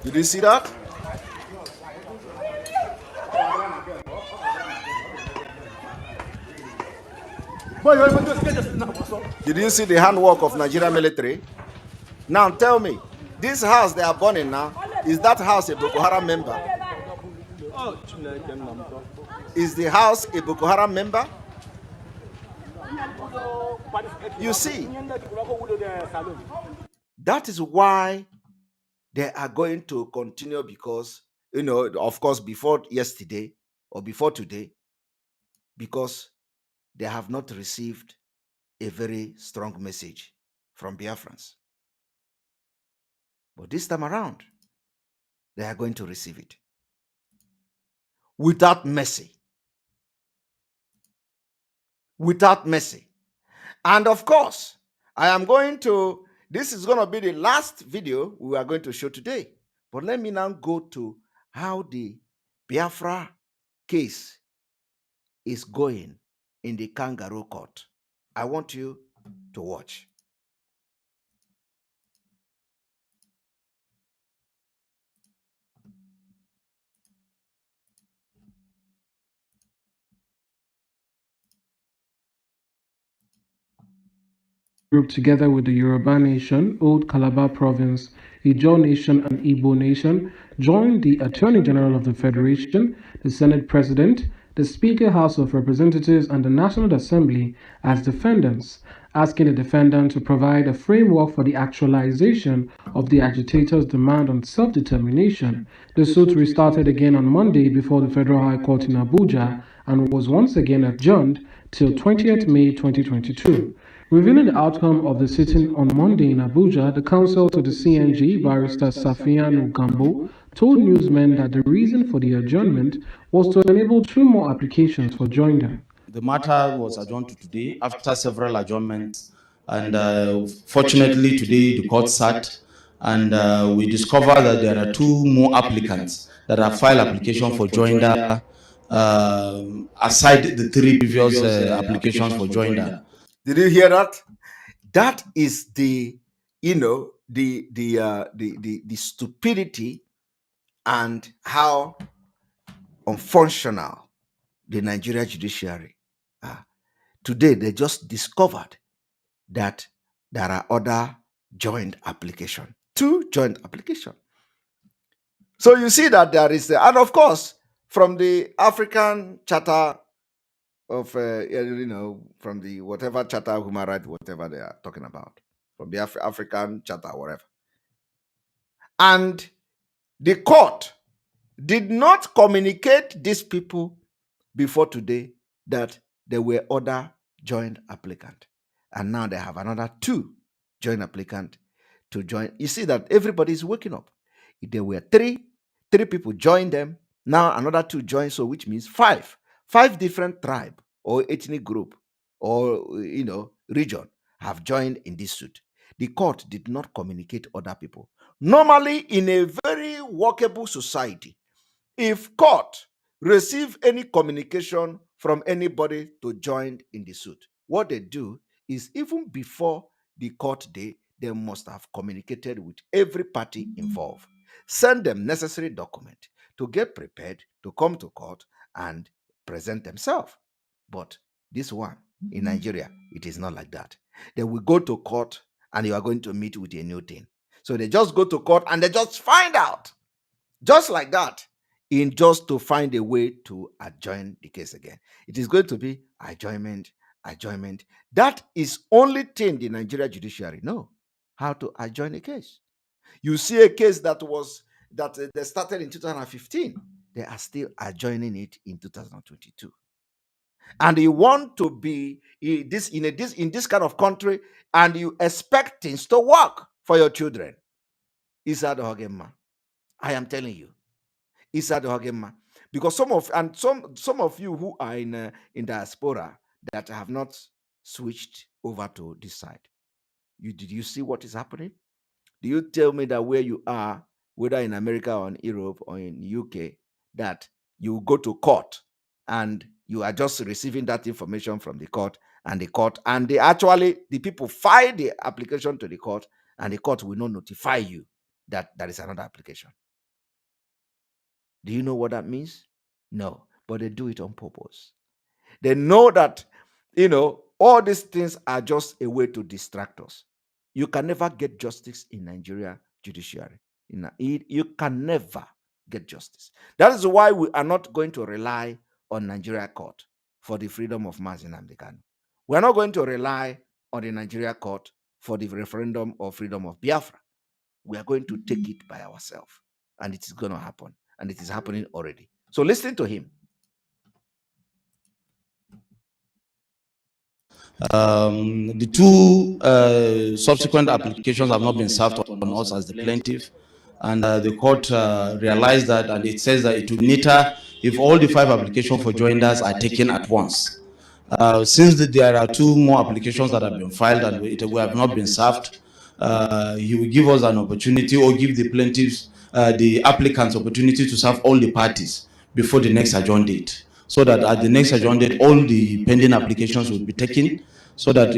Did you see that? Did you see the handwork of Nigerian military? Now tell me, this house they are burning now, is that house a Boko Haram member? Is the house a Boko Haram member? You see, that is why they are going to continue, because, of course, before yesterday or before today, because they have not received a very strong message from Biafrans. But this time around, they are going to receive it without mercy. Without mercy. And of course, this is going to be the last video we are going to show today. But let me now go to how the Biafra case is going in the kangaroo court. I want you to watch. Group together with the Yoruba Nation, Old Calabar Province, Ijaw Nation and Igbo Nation, joined the Attorney General of the Federation, the Senate President, the Speaker House of Representatives and the National Assembly as defendants, asking the defendant to provide a framework for the actualization of the agitators' demand on self-determination. The suit restarted again on Monday before the Federal High Court in Abuja and was once again adjourned till 20th May 2022. Revealing the outcome of the sitting on Monday in Abuja, the counsel to the CNG, Barrister Safian Ugambo, told newsmen that the reason for the adjournment was to enable 2 more applications for joinder. The matter was adjourned to today after several adjournments, and fortunately today the court sat, and we discovered that there are 2 more applicants that have filed application for joinder aside the 3 previous applications for joinder. Did you hear that? That is the, the stupidity and how unfunctional the Nigerian judiciary are. Today, they just discovered that there are other joint applications, 2 joint applications. So you see that there is, and of course, from the African Charter of, from the whatever Charter of Human Rights, whatever they are talking about, from the African Charter, whatever. And the court did not communicate these people before today that there were other joint applicants. And now they have another 2 joint applicants to join. You see that everybody is waking up. If there were 3 people join them, now another 2 join, so which means 5 different tribe or ethnic group or region have joined in this suit. The court did not communicate other people. Normally, in a very workable society, if court receive any communication from anybody to join in the suit, what they do is, even before the court day, they must have communicated with every party involved, send them necessary document to get prepared to come to court and present themselves. But this one in Nigeria, it is not like that. They will go to court and you are going to meet with a new thing. So they just go to court and they just find out, just like that, in just to find a way to adjourn the case again. It is going to be adjournment. That is only thing the Nigeria judiciary know, how to adjourn a case. You see a case that they started in 2015, they are still adjourning it in 2022. And you want to be in this kind of country, and you expect things to work for your children. Isa the Hogema. I am telling you. Isa the Hogema. Because some of you who are in diaspora that have not switched over to this side, did you see what is happening? Do you tell me that where you are, whether in America or in Europe or in UK, that you go to court and you are just receiving that information from the court, and the people file the application to the court, and the court will not notify you that there is another application? Do you know what that means? No, but they do it on purpose. They know that, all these things are just a way to distract us. You can never get justice in Nigeria judiciary. You can never get justice. That is why we are not going to rely on Nigeria court for the freedom of Mazi Nnamdi Kanu. We are not going to rely on the Nigeria court for the referendum or freedom of Biafra. We are going to take it by ourselves, and it is going to happen, and it is happening already. So listen to him. The 2 subsequent applications have not been served on us as the plaintiff, and the court realized that, and it says that it would be neater if all the 5 applications for joinders are taken at once. Since there are 2 more applications that have been filed and we have not been served, he will give us an opportunity, or give the plaintiffs, the applicants, opportunity to serve all the parties before the next adjourn date, so that at the next adjourn date, all the pending applications will be taken, so that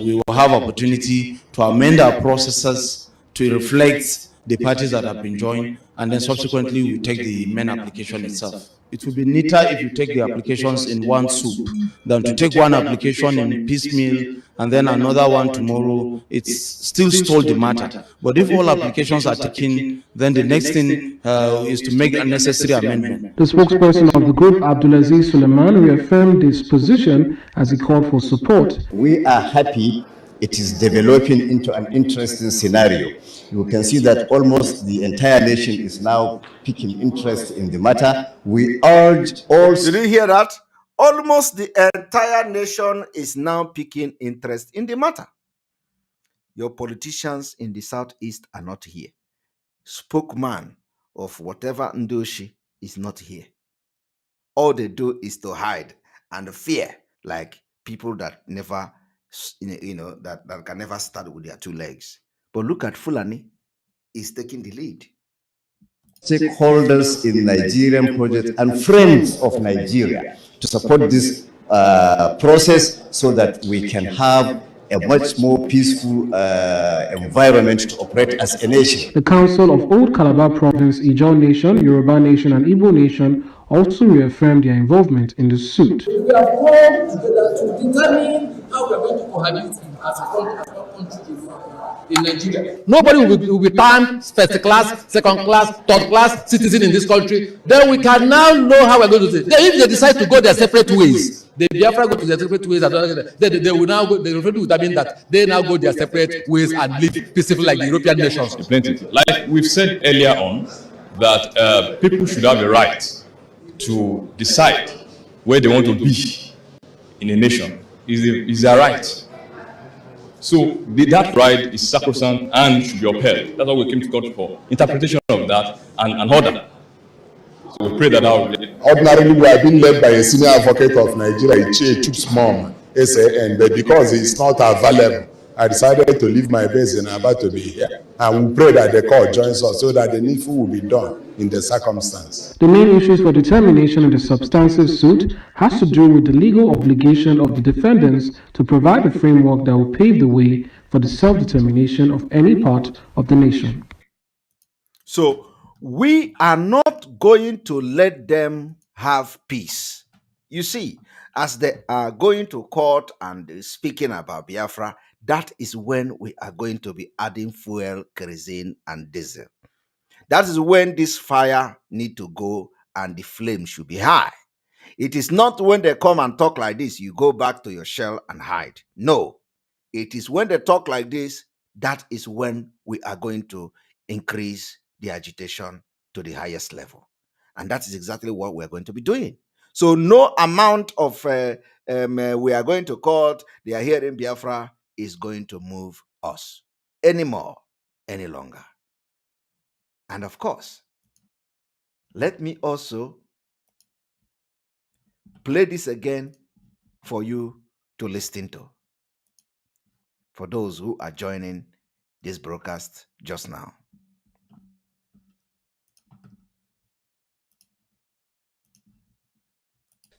we will have opportunity to amend our processes to reflect the parties that have been joined, and then subsequently we take the main application itself. It will be neater if you take the applications in one soup than to take one application in piecemeal and then another one tomorrow. It's still stalled the matter. But if all applications are taken, then the next thing is to make a necessary amendment. The spokesperson of the group, Abdulaziz Suleiman, reaffirmed his position as he called for support. We are happy it is developing into an interesting scenario. You can see that almost the entire nation is now picking interest in the matter. We urge all... Did you hear that? Almost the entire nation is now picking interest in the matter. Your politicians in the southeast are not here. Spokesman of whatever Ndoshi is not here. All they do is to hide and fear, like people that never, that can never stand with their two legs. But look at Fulani, is taking the lead. Stakeholders in Nigerian project and friends of Nigeria to support this process so that we can have a much more peaceful environment to operate as a nation. The Council of Old Calabar Province, Ijaw Nation, Yoruba Nation, and Igbo Nation also reaffirmed their involvement in the suit. We have come together to determine how we are going to cohabit as a country in Nigeria. Nobody will be termed first class, second class, third class citizen in this country. Then we can now know how we are going to do it. If they decide to go their separate ways, the Biafra go to their separate ways, they will now go, the referendum will mean that they now go their separate ways and live peacefully like the European nations. Plenty. Like we've said earlier on, that people should have the right to decide where they want to be in a nation. Is their right. So that right is sacrosanct and should be upheld. That's what we came to court for. Interpretation of that and order. So we pray that out. Ordinarily, we have been led by a senior advocate of Nigeria, Chip's mom, SAN, but because it's not available, I decided to leave my base in Aba to be here. And we pray that the court joins us so that the needful will be done in the circumstance. The main issues for determination in the substantive suit has to do with the legal obligation of the defendants to provide a framework that will pave the way for the self-determination of any part of the nation. So we are not going to let them have peace. You see, as they are going to court and speaking about Biafra, that is when we are going to be adding fuel, kerosene, and diesel. That is when this fire need to go and the flame should be high. It is not when they come and talk like this, you go back to your shell and hide. No, it is when they talk like this, that is when we are going to increase the agitation to the highest level. And that is exactly what we are going to be doing. So no amount of we are going to court, they are here in Biafra, is going to move us anymore, any longer. And of course, let me also play this again for you to listen to, for those who are joining this broadcast just now.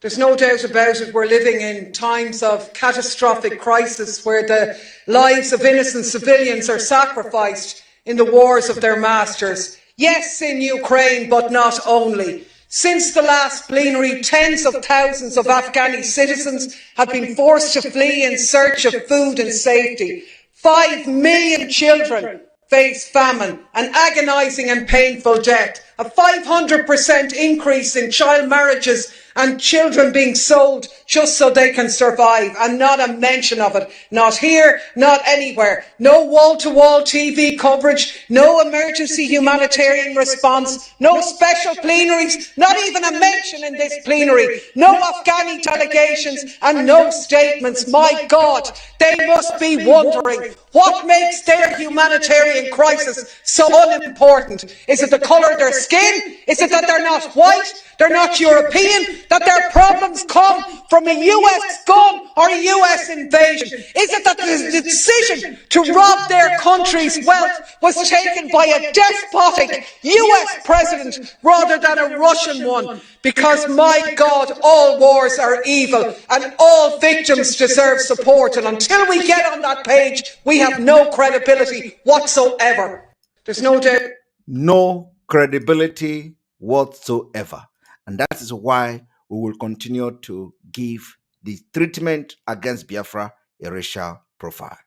There's no doubt about it, we're living in times of catastrophic crisis where the lives of innocent civilians are sacrificed in the wars of their masters. Yes, in Ukraine, but not only. Since the last plenary, tens of thousands of Afghani citizens have been forced to flee in search of food and safety. 5 million children face famine, an agonising and painful death, a 500% increase in child marriages and children being sold just so they can survive, and not a mention of it. Not here, not anywhere. No wall-to-wall TV coverage, no emergency humanitarian response, no special plenaries, not even a mention in this plenary, no Afghani delegations and no statements. My God, they must be wondering what makes their humanitarian crisis so unimportant. Is it the colour of their skin? Is it that they're not white? They're not European? That their problems come from a US gun or a US invasion? Is it that the decision to rob their country's wealth was taken by a despotic US president rather than a Russian one? Because, my God, all wars are evil and all victims deserve support, and until we get on that page, we have no credibility whatsoever. There's no doubt. No credibility whatsoever. And that is why we will continue to give the treatment against Biafra a racial profile.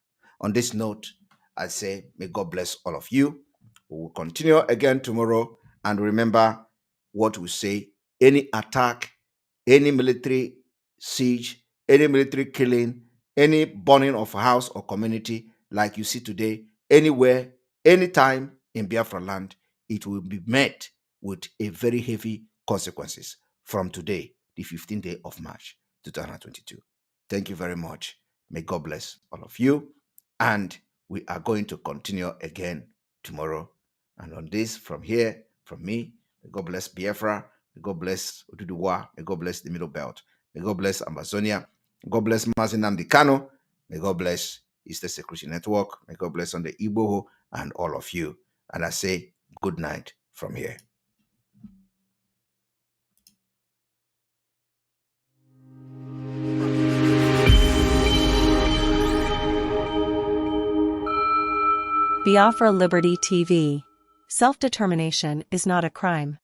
On this note, I say, may God bless all of you. We will continue again tomorrow. And remember what we say, any attack, any military siege, any military killing, any burning of a house or community like you see today, anywhere, anytime in Biafra land, it will be met with a very heavy consequences from today, the 15th day of March. 2022. Thank you very much. May God bless all of you. And we are going to continue again tomorrow. And on this, from here, from me, may God bless Biafra, may God bless Oduduwa, may God bless the Middle Belt, may God bless Amazonia, may God bless Mazi Nnamdi Kanu, may God bless Eastern Security Network, may God bless on the Igbo and all of you. And I say good night from here. Biafra Liberty TV. Self-determination is not a crime.